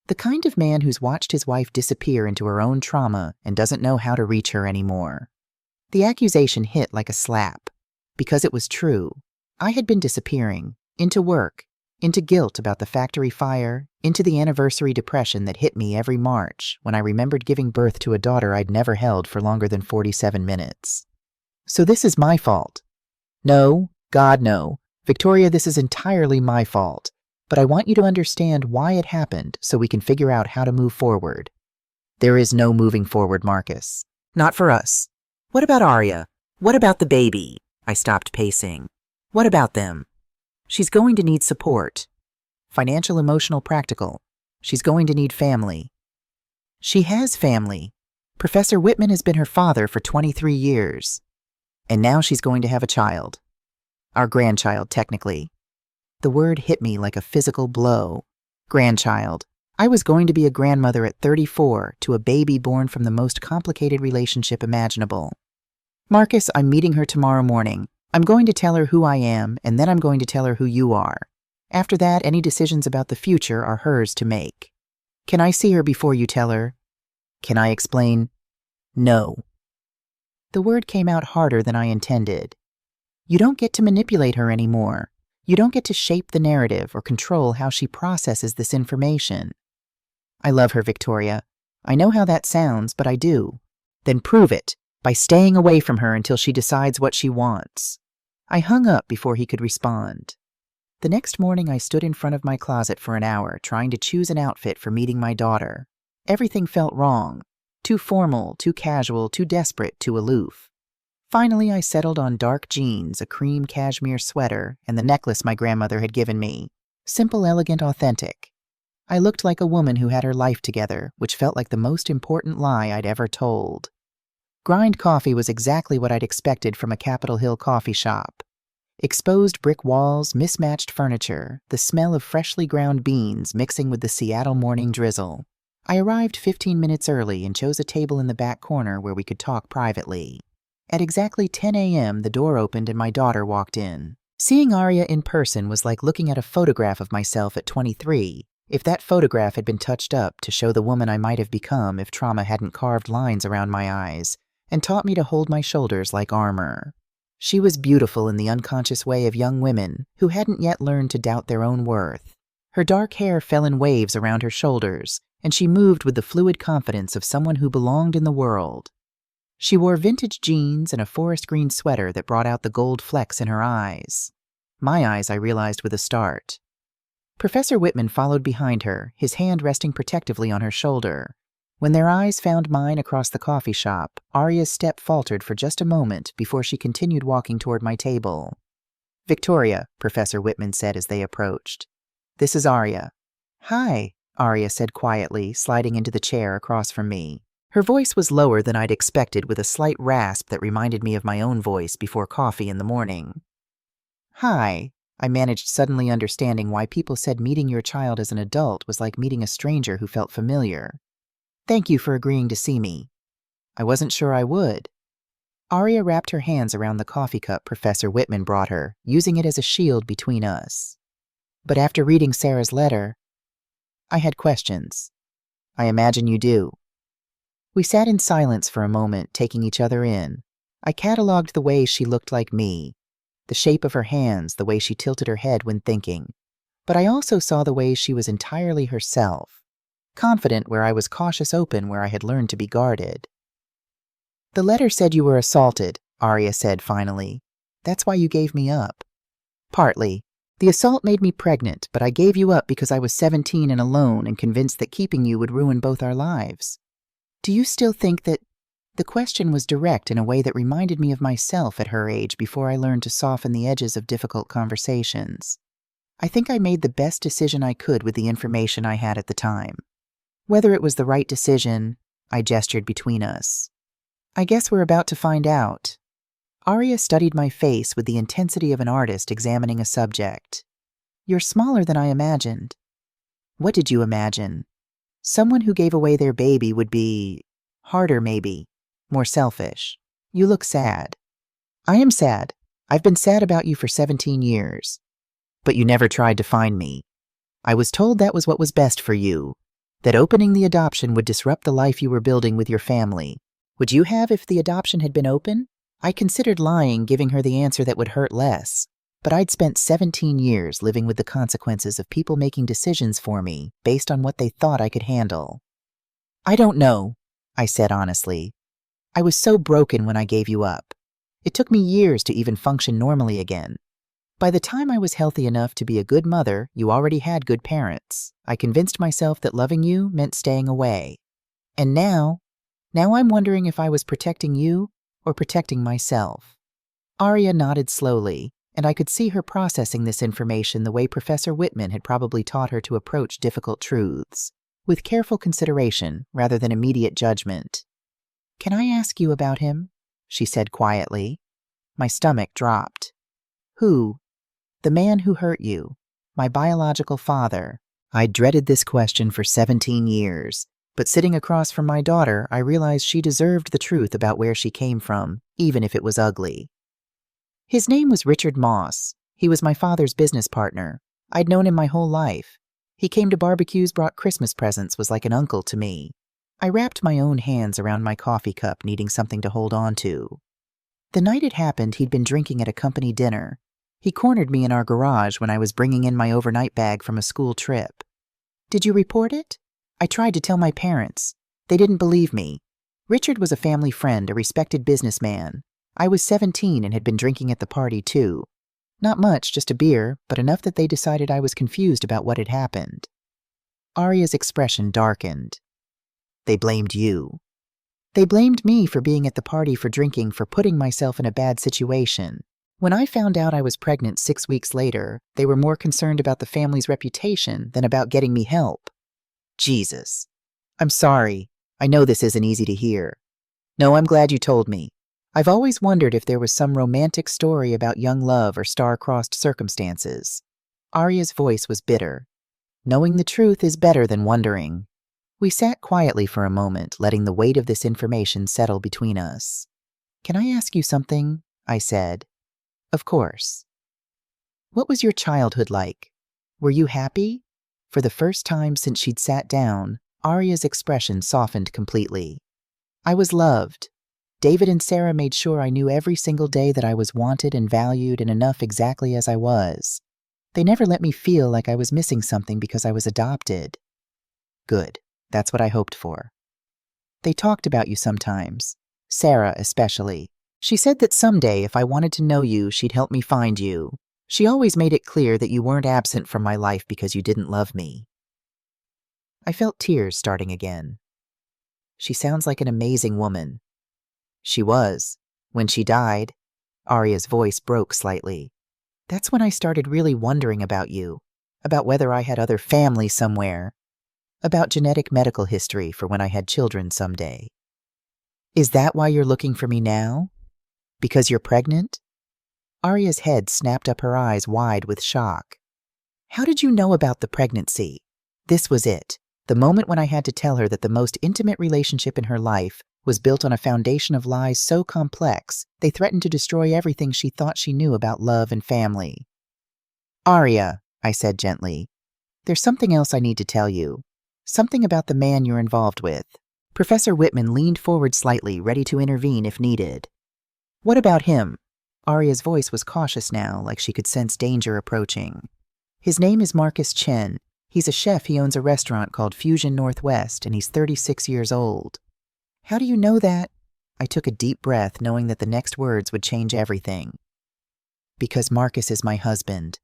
The kind of man who's watched his wife disappear into her own trauma and doesn't know how to reach her anymore. The accusation hit like a slap. Because it was true. I had been disappearing, into work, into guilt about the factory fire, into the anniversary depression that hit me every March when I remembered giving birth to a daughter I'd never held for longer than 47 minutes. So this is my fault. No, God no. Victoria, this is entirely my fault. But I want you to understand why it happened so we can figure out how to move forward. There is no moving forward, Marcus. Not for us. What about Arya? What about the baby? I stopped pacing. What about them? She's going to need support. Financial, emotional, practical. She's going to need family. She has family. Professor Whitman has been her father for 23 years. And now she's going to have a child. Our grandchild, technically. The word hit me like a physical blow. Grandchild. I was going to be a grandmother at 34 to a baby born from the most complicated relationship imaginable. Marcus, I'm meeting her tomorrow morning. I'm going to tell her who I am, and then I'm going to tell her who you are. After that, any decisions about the future are hers to make. Can I see her before you tell her? Can I explain? No. The word came out harder than I intended. You don't get to manipulate her anymore. You don't get to shape the narrative or control how she processes this information. I love her, Victoria. I know how that sounds, but I do. Then prove it. By staying away from her until she decides what she wants. I hung up before he could respond. The next morning I stood in front of my closet for an hour trying to choose an outfit for meeting my daughter. Everything felt wrong. Too formal, too casual, too desperate, too aloof. Finally I settled on dark jeans, a cream cashmere sweater, and the necklace my grandmother had given me. Simple, elegant, authentic. I looked like a woman who had her life together, which felt like the most important lie I'd ever told. Grind coffee was exactly what I'd expected from a Capitol Hill coffee shop. Exposed brick walls, mismatched furniture, the smell of freshly ground beans mixing with the Seattle morning drizzle. I arrived 15 minutes early and chose a table in the back corner where we could talk privately. At exactly 10 a.m., the door opened and my daughter walked in. Seeing Arya in person was like looking at a photograph of myself at 23, if that photograph had been touched up to show the woman I might have become if trauma hadn't carved lines around my eyes and taught me to hold my shoulders like armor. She was beautiful in the unconscious way of young women who hadn't yet learned to doubt their own worth. Her dark hair fell in waves around her shoulders, and she moved with the fluid confidence of someone who belonged in the world. She wore vintage jeans and a forest green sweater that brought out the gold flecks in her eyes. My eyes, I realized with a start. Professor Whitman followed behind her, his hand resting protectively on her shoulder. When their eyes found mine across the coffee shop, Arya's step faltered for just a moment before she continued walking toward my table. "Victoria," Professor Whitman said as they approached. "This is Arya." "Hi," Arya said quietly, sliding into the chair across from me. Her voice was lower than I'd expected, with a slight rasp that reminded me of my own voice before coffee in the morning. "Hi," I managed, suddenly understanding why people said meeting your child as an adult was like meeting a stranger who felt familiar. "Thank you for agreeing to see me." "I wasn't sure I would." Arya wrapped her hands around the coffee cup Professor Whitman brought her, using it as a shield between us. "But after reading Sarah's letter, I had questions." "I imagine you do." We sat in silence for a moment, taking each other in. I cataloged the ways she looked like me, the shape of her hands, the way she tilted her head when thinking. But I also saw the ways she was entirely herself, confident where I was cautious, open where I had learned to be guarded. "The letter said you were assaulted," Arya said finally. "That's why you gave me up." "Partly. The assault made me pregnant, but I gave you up because I was 17 and alone and convinced that keeping you would ruin both our lives. Do you still think that—" The question was direct in a way that reminded me of myself at her age before I learned to soften the edges of difficult conversations. I think I made the best decision I could with the information I had at the time. Whether it was the right decision, I gestured between us. "I guess we're about to find out." Arya studied my face with the intensity of an artist examining a subject. "You're smaller than I imagined." "What did you imagine?" "Someone who gave away their baby would be harder, maybe, more selfish." "You look sad." "I am sad. I've been sad about you for 17 years. But you never tried to find me. I was told that was what was best for you, that opening the adoption would disrupt the life you were building with your family. Would you have if the adoption had been open?" I considered lying, giving her the answer that would hurt less. But I'd spent 17 years living with the consequences of people making decisions for me based on what they thought I could handle. "I don't know," I said honestly. "I was so broken when I gave you up. It took me years to even function normally again. By the time I was healthy enough to be a good mother, you already had good parents. I convinced myself that loving you meant staying away. And now I'm wondering if I was protecting you or protecting myself." Arya nodded slowly, and I could see her processing this information the way Professor Whitman had probably taught her to approach difficult truths, with careful consideration rather than immediate judgment. "Can I ask you about him?" she said quietly. My stomach dropped. "Who?" "The man who hurt you. My biological father." I'd dreaded this question for 17 years. But sitting across from my daughter, I realized she deserved the truth about where she came from, even if it was ugly. "His name was Richard Moss. He was my father's business partner. I'd known him my whole life. He came to barbecues, brought Christmas presents, was like an uncle to me." I wrapped my own hands around my coffee cup, needing something to hold on to. "The night it happened, he'd been drinking at a company dinner. He cornered me in our garage when I was bringing in my overnight bag from a school trip." "Did you report it?" "I tried to tell my parents. They didn't believe me. Richard was a family friend, a respected businessman. I was 17 and had been drinking at the party too. Not much, just a beer, but enough that they decided I was confused about what had happened." Arya's expression darkened. "They blamed you." "They blamed me for being at the party, for drinking, for putting myself in a bad situation. When I found out I was pregnant 6 weeks later, they were more concerned about the family's reputation than about getting me help." "Jesus. I'm sorry. I know this isn't easy to hear." "No, I'm glad you told me. I've always wondered if there was some romantic story about young love or star-crossed circumstances." Arya's voice was bitter. "Knowing the truth is better than wondering." We sat quietly for a moment, letting the weight of this information settle between us. "Can I ask you something?" I said. "Of course." "What was your childhood like? Were you happy?" For the first time since she'd sat down, Arya's expression softened completely. "I was loved. David and Sarah made sure I knew every single day that I was wanted and valued and enough exactly as I was. They never let me feel like I was missing something because I was adopted." "Good. That's what I hoped for." "They talked about you sometimes. Sarah especially. She said that someday if I wanted to know you, she'd help me find you. She always made it clear that you weren't absent from my life because you didn't love me. I felt tears starting again. She sounds like an amazing woman. She was. When she died, Arya's voice broke slightly. That's when I started really wondering about you, about whether I had other family somewhere, about genetic medical history for when I had children someday. Is that why you're looking for me now? Because you're pregnant? Arya's head snapped up, her eyes wide with shock. How did you know about the pregnancy? This was it, the moment when I had to tell her that the most intimate relationship in her life was built on a foundation of lies so complex they threatened to destroy everything she thought she knew about love and family. Arya, I said gently, there's something else I need to tell you. Something about the man you're involved with. Professor Whitman leaned forward slightly, ready to intervene if needed. What about him? Arya's voice was cautious now, like she could sense danger approaching. His name is Marcus Chen. He's a chef. He owns a restaurant called Fusion Northwest, and he's 36 years old. How do you know that? I took a deep breath, knowing that the next words would change everything. Because Marcus is my husband.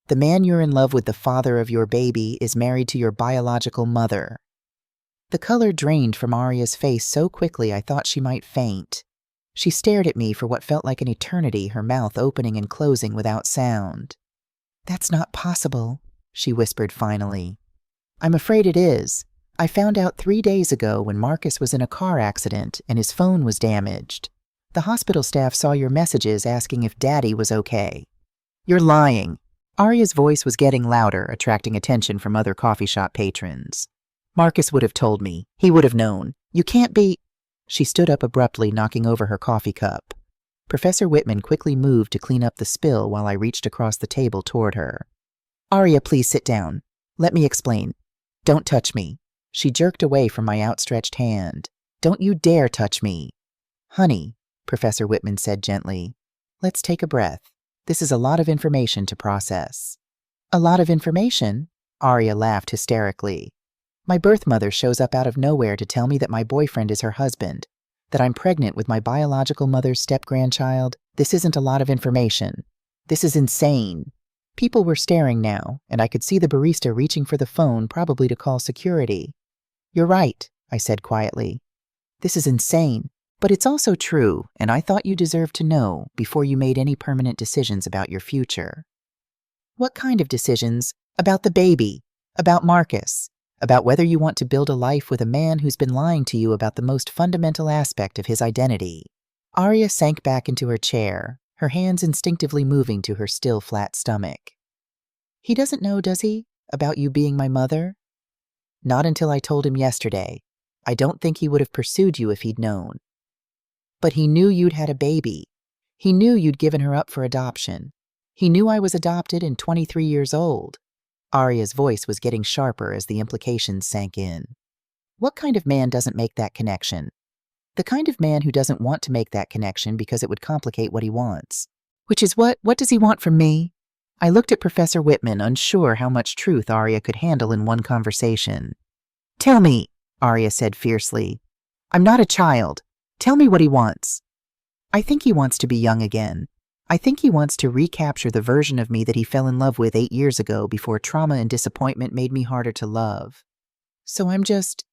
The man you're in love with, the father of your baby, is married to your biological mother. The color drained from Arya's face so quickly I thought she might faint. She stared at me for what felt like an eternity, her mouth opening and closing without sound. That's not possible, she whispered finally. I'm afraid it is. I found out 3 days ago when Marcus was in a car accident and his phone was damaged. The hospital staff saw your messages asking if Daddy was okay. You're lying. Arya's voice was getting louder, attracting attention from other coffee shop patrons. Marcus would have told me. He would have known. You can't be... She stood up abruptly, knocking over her coffee cup. Professor Whitman quickly moved to clean up the spill while I reached across the table toward her. Arya, please sit down. Let me explain. Don't touch me. She jerked away from my outstretched hand. Don't you dare touch me. Honey, Professor Whitman said gently, let's take a breath. This is a lot of information to process. A lot of information? Arya laughed hysterically. My birth mother shows up out of nowhere to tell me that my boyfriend is her husband, that I'm pregnant with my biological mother's step-grandchild. This isn't a lot of information. This is insane. People were staring now, and I could see the barista reaching for the phone, probably to call security. You're right, I said quietly. This is insane, but it's also true, and I thought you deserved to know before you made any permanent decisions about your future. What kind of decisions? About the baby, about Marcus, about whether you want to build a life with a man who's been lying to you about the most fundamental aspect of his identity. Arya sank back into her chair, her hands instinctively moving to her still flat stomach. He doesn't know, does he, about you being my mother? Not until I told him yesterday. I don't think he would have pursued you if he'd known. But he knew you'd had a baby. He knew you'd given her up for adoption. He knew I was adopted and 23 years old. Arya's voice was getting sharper as the implications sank in. What kind of man doesn't make that connection? The kind of man who doesn't want to make that connection because it would complicate what he wants. Which is what does he want from me? I looked at Professor Whitman, unsure how much truth Arya could handle in one conversation. Tell me, Arya said fiercely. I'm not a child. Tell me what he wants. I think he wants to be young again. I think he wants to recapture the version of me that he fell in love with 8 years ago before trauma and disappointment made me harder to love. So I'm just...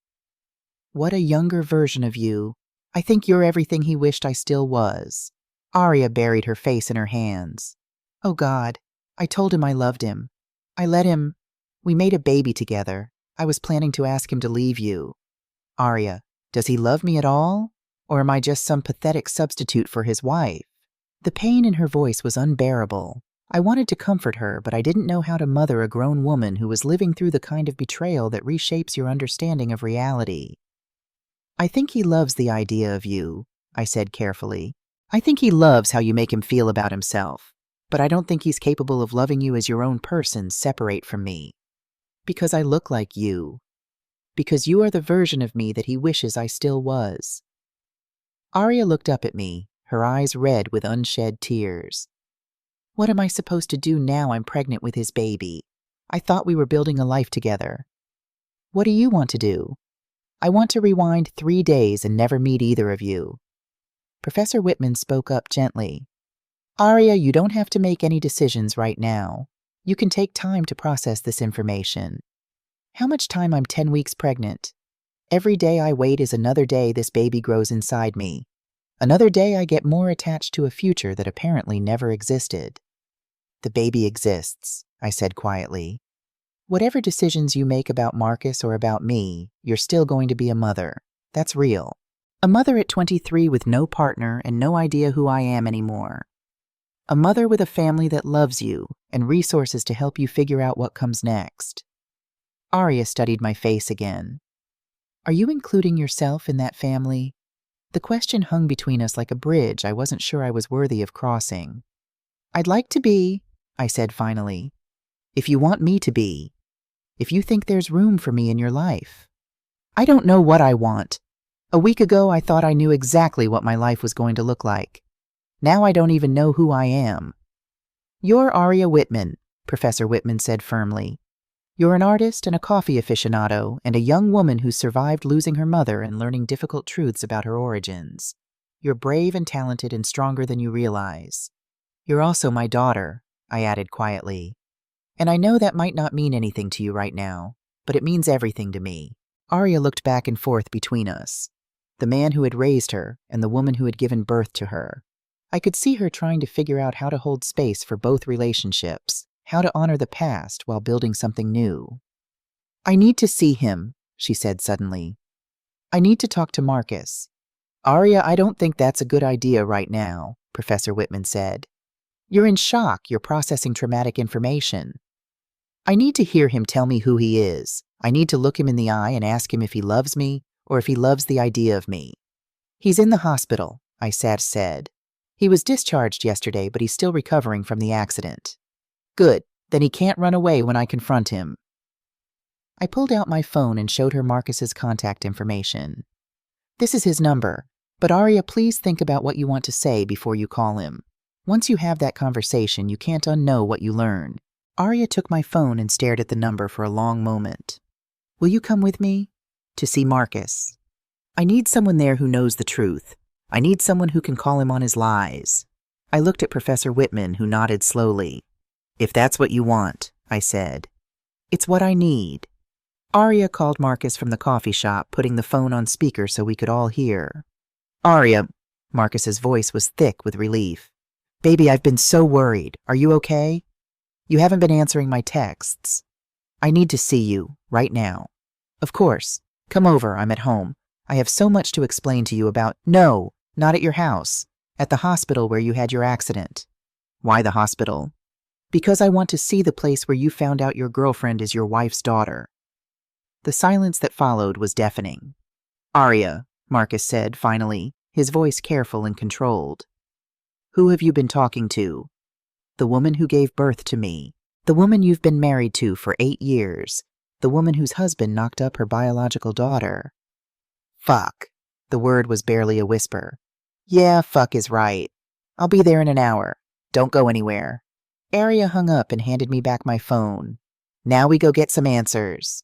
What a younger version of you. I think you're everything he wished I still was. Arya buried her face in her hands. Oh God, I told him I loved him. I let him... We made a baby together. I was planning to ask him to leave you. Arya, does he love me at all? Or am I just some pathetic substitute for his wife? The pain in her voice was unbearable. I wanted to comfort her, but I didn't know how to mother a grown woman who was living through the kind of betrayal that reshapes your understanding of reality. I think he loves the idea of you, I said carefully. I think he loves how you make him feel about himself, but I don't think he's capable of loving you as your own person separate from me. Because I look like you. Because you are the version of me that he wishes I still was. Arya looked up at me, her eyes red with unshed tears. What am I supposed to do now I'm pregnant with his baby? I thought we were building a life together. What do you want to do? I want to rewind 3 days and never meet either of you. Professor Whitman spoke up gently. Aria, you don't have to make any decisions right now. You can take time to process this information. How much time? I'm 10 weeks pregnant. Every day I wait is another day this baby grows inside me. Another day I get more attached to a future that apparently never existed. The baby exists, I said quietly. Whatever decisions you make about Marcus or about me, you're still going to be a mother. That's real. A mother at 23 with no partner and no idea who I am anymore. A mother with a family that loves you and resources to help you figure out what comes next. Aria studied my face again. Are you including yourself in that family? The question hung between us like a bridge I wasn't sure I was worthy of crossing. I'd like to be, I said finally. If you want me to be. If you think there's room for me in your life. I don't know what I want. A week ago I thought I knew exactly what my life was going to look like. Now I don't even know who I am. You're Aria Whitman, Professor Whitman said firmly. You're an artist and a coffee aficionado and a young woman who survived losing her mother and learning difficult truths about her origins. You're brave and talented and stronger than you realize. You're also my daughter, I added quietly. And I know that might not mean anything to you right now, but it means everything to me. Aria looked back and forth between us. The man who had raised her and the woman who had given birth to her. I could see her trying to figure out how to hold space for both relationships, how to honor the past while building something new. I need to see him, she said suddenly. I need to talk to Marcus. Aria, I don't think that's a good idea right now, Professor Whitman said. You're in shock. You're processing traumatic information. I need to hear him tell me who he is. I need to look him in the eye and ask him if he loves me or if he loves the idea of me. He's in the hospital, I said. He was discharged yesterday, but he's still recovering from the accident. Good, then he can't run away when I confront him. I pulled out my phone and showed her Marcus's contact information. This is his number, but Aria, please think about what you want to say before you call him. Once you have that conversation, you can't unknow what you learn. Aria took my phone and stared at the number for a long moment. Will you come with me? To see Marcus. I need someone there who knows the truth. I need someone who can call him on his lies. I looked at Professor Whitman, who nodded slowly. If that's what you want, I said. It's what I need. Aria called Marcus from the coffee shop, putting the phone on speaker so we could all hear. Aria, Marcus's voice was thick with relief. Baby, I've been so worried. Are you okay? You haven't been answering my texts. I need to see you, right now. Of course. Come over, I'm at home. I have so much to explain to you about— No, not at your house. At the hospital where you had your accident. Why the hospital? Because I want to see the place where you found out your girlfriend is your wife's daughter. The silence that followed was deafening. Aria, Marcus said finally, his voice careful and controlled. Who have you been talking to? The woman who gave birth to me. The woman you've been married to for 8 years. The woman whose husband knocked up her biological daughter. Fuck. The word was barely a whisper. Yeah, fuck is right. I'll be there in an hour. Don't go anywhere. Aria hung up and handed me back my phone. Now we go get some answers.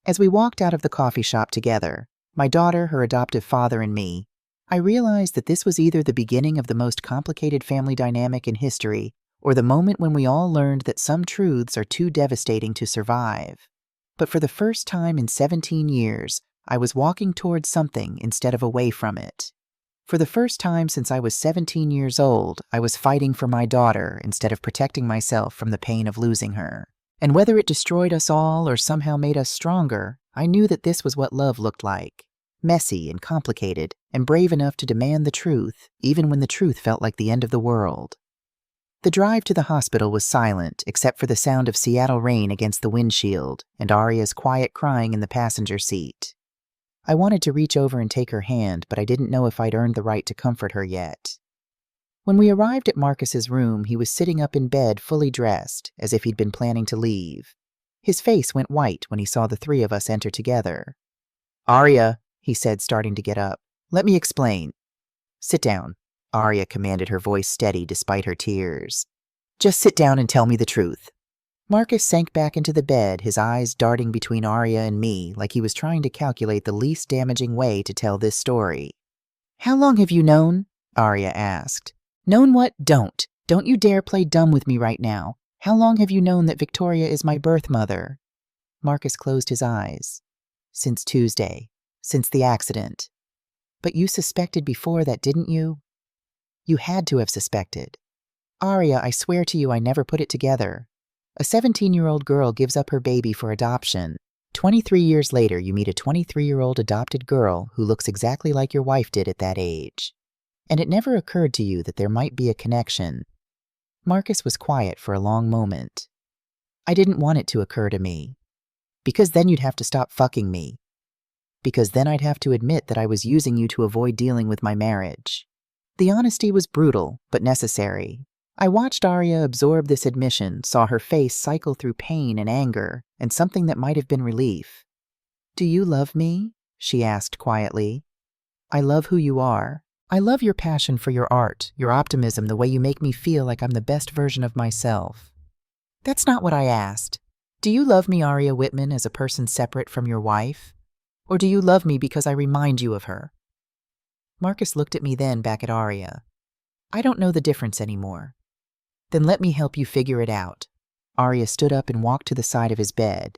As we walked out of the coffee shop together, my daughter, her adoptive father, and me, I realized that this was either the beginning of the most complicated family dynamic in history or the moment when we all learned that some truths are too devastating to survive. But for the first time in 17 years, I was walking towards something instead of away from it. For the first time since I was 17 years old, I was fighting for my daughter instead of protecting myself from the pain of losing her. And whether it destroyed us all or somehow made us stronger, I knew that this was what love looked like. Messy and complicated, and brave enough to demand the truth, even when the truth felt like the end of the world. The drive to the hospital was silent, except for the sound of Seattle rain against the windshield and Aria's quiet crying in the passenger seat. I wanted to reach over and take her hand, but I didn't know if I'd earned the right to comfort her yet. When we arrived at Marcus's room, he was sitting up in bed fully dressed, as if he'd been planning to leave. His face went white when he saw the three of us enter together. Aria, he said, starting to get up. Let me explain. Sit down, Aria commanded, her voice steady despite her tears. Just sit down and tell me the truth. Marcus sank back into the bed, his eyes darting between Aria and me like he was trying to calculate the least damaging way to tell this story. How long have you known? Arya asked. Known what? Don't. Don't you dare play dumb with me right now. How long have you known that Victoria is my birth mother? Marcus closed his eyes. Since Tuesday. Since the accident. But you suspected before that, didn't you? You had to have suspected. Arya, I swear to you I never put it together. A 17-year-old girl gives up her baby for adoption. 23 years later, you meet a 23-year-old adopted girl who looks exactly like your wife did at that age. And it never occurred to you that there might be a connection. Marcus was quiet for a long moment. I didn't want it to occur to me. Because then you'd have to stop fucking me. Because then I'd have to admit that I was using you to avoid dealing with my marriage. The honesty was brutal, but necessary. I watched Arya absorb this admission, saw her face cycle through pain and anger, and something that might have been relief. Do you love me? She asked quietly. I love who you are. I love your passion for your art, your optimism, the way you make me feel like I'm the best version of myself. That's not what I asked. Do you love me, Arya Whitman, as a person separate from your wife? Or do you love me because I remind you of her? Marcus looked at me, then back at Arya. I don't know the difference anymore. Then let me help you figure it out. Arya stood up and walked to the side of his bed.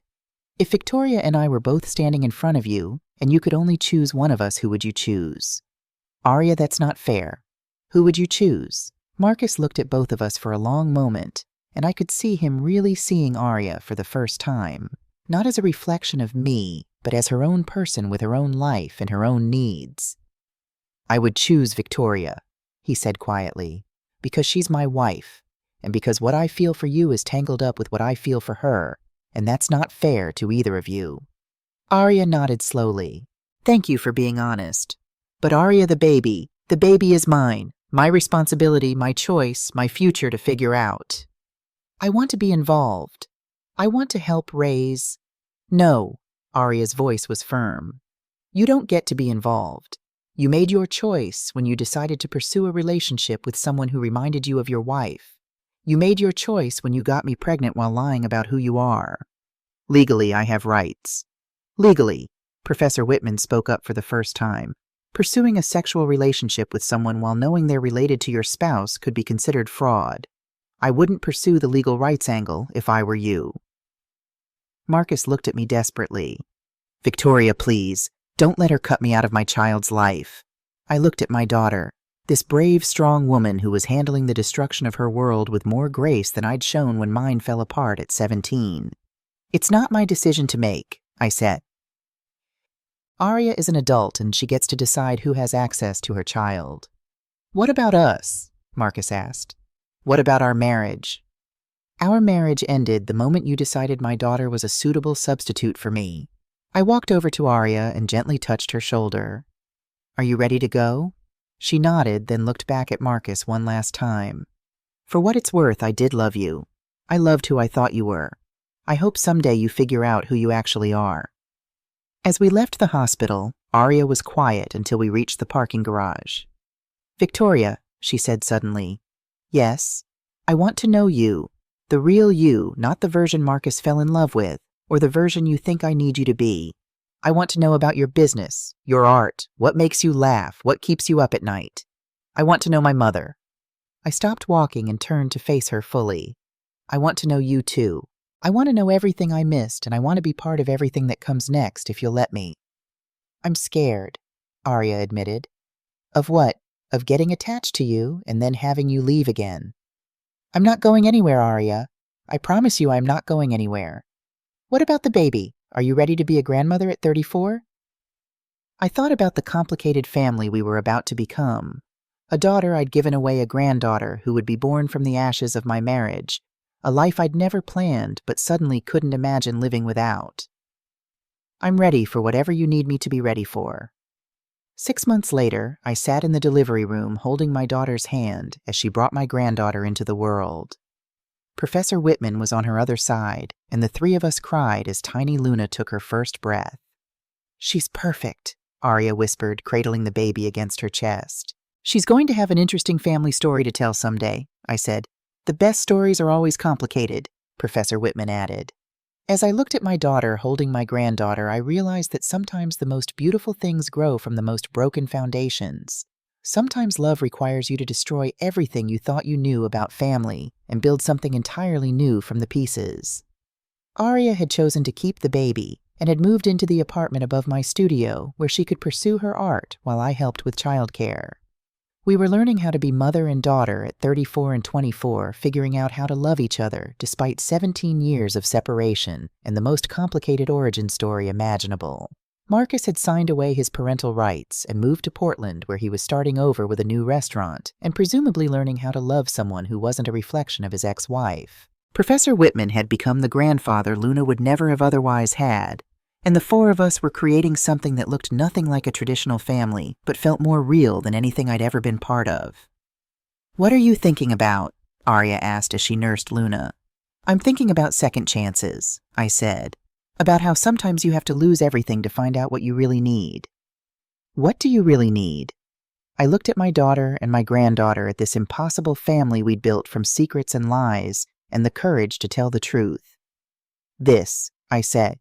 If Victoria and I were both standing in front of you, and you could only choose one of us, who would you choose? Arya, that's not fair. Who would you choose? Marcus looked at both of us for a long moment, and I could see him really seeing Arya for the first time, not as a reflection of me, but as her own person with her own life and her own needs. I would choose Victoria, he said quietly, because she's my wife, and because what I feel for you is tangled up with what I feel for her, and that's not fair to either of you. Arya nodded slowly. Thank you for being honest. But Arya, the baby is mine, my responsibility, my choice, my future to figure out. I want to be involved. I want to help raise... No, Arya's voice was firm. You don't get to be involved. You made your choice when you decided to pursue a relationship with someone who reminded you of your wife. You made your choice when you got me pregnant while lying about who you are. Legally, I have rights. Legally, Professor Whitman spoke up for the first time. Pursuing a sexual relationship with someone while knowing they're related to your spouse could be considered fraud. I wouldn't pursue the legal rights angle if I were you. Marcus looked at me desperately. Victoria, please, don't let her cut me out of my child's life. I looked at my daughter, this brave, strong woman who was handling the destruction of her world with more grace than I'd shown when mine fell apart at 17. It's not my decision to make, I said. Arya is an adult and she gets to decide who has access to her child. What about us? Marcus asked. What about our marriage? Our marriage ended the moment you decided my daughter was a suitable substitute for me. I walked over to Arya and gently touched her shoulder. Are you ready to go? She nodded, then looked back at Marcus one last time. For what it's worth, I did love you. I loved who I thought you were. I hope someday you figure out who you actually are. As we left the hospital, Arya was quiet until we reached the parking garage. Victoria, she said suddenly. Yes, I want to know you. The real you, not the version Marcus fell in love with, or the version you think I need you to be. I want to know about your business, your art, what makes you laugh, what keeps you up at night. I want to know my mother. I stopped walking and turned to face her fully. I want to know you too. I want to know everything I missed, and I want to be part of everything that comes next if you'll let me. I'm scared, Arya admitted. Of what? Of getting attached to you and then having you leave again. I'm not going anywhere, Arya. I promise you I'm not going anywhere. What about the baby? Are you ready to be a grandmother at 34? I thought about the complicated family we were about to become. A daughter I'd given away, a granddaughter who would be born from the ashes of my marriage, a life I'd never planned but suddenly couldn't imagine living without. I'm ready for whatever you need me to be ready for. 6 months later, I sat in the delivery room holding my daughter's hand as she brought my granddaughter into the world. Professor Whitman was on her other side, and the three of us cried as tiny Luna took her first breath. She's perfect, Arya whispered, cradling the baby against her chest. She's going to have an interesting family story to tell someday, I said. The best stories are always complicated, Professor Whitman added. As I looked at my daughter holding my granddaughter, I realized that sometimes the most beautiful things grow from the most broken foundations. Sometimes love requires you to destroy everything you thought you knew about family and build something entirely new from the pieces. Aria had chosen to keep the baby and had moved into the apartment above my studio where she could pursue her art while I helped with childcare. We were learning how to be mother and daughter at 34 and 24, figuring out how to love each other despite 17 years of separation and the most complicated origin story imaginable. Marcus had signed away his parental rights and moved to Portland, where he was starting over with a new restaurant and presumably learning how to love someone who wasn't a reflection of his ex-wife. Professor Whitman had become the grandfather Luna would never have otherwise had, and the four of us were creating something that looked nothing like a traditional family, but felt more real than anything I'd ever been part of. "What are you thinking about?" Aria asked as she nursed Luna. "I'm thinking about second chances," I said. "About how sometimes you have to lose everything to find out what you really need." "What do you really need?" I looked at my daughter and my granddaughter at this impossible family we'd built from secrets and lies and the courage to tell the truth. "This," I said,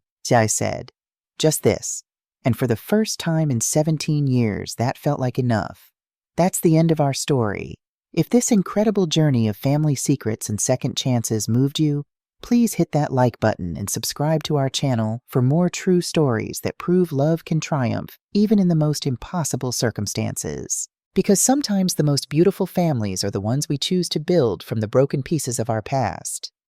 "just this." And for the first time in 17 years, that felt like enough. That's the end of our story. If this incredible journey of family secrets and second chances moved you, please hit that like button and subscribe to our channel for more true stories that prove love can triumph even in the most impossible circumstances. Because sometimes the most beautiful families are the ones we choose to build from the broken pieces of our past.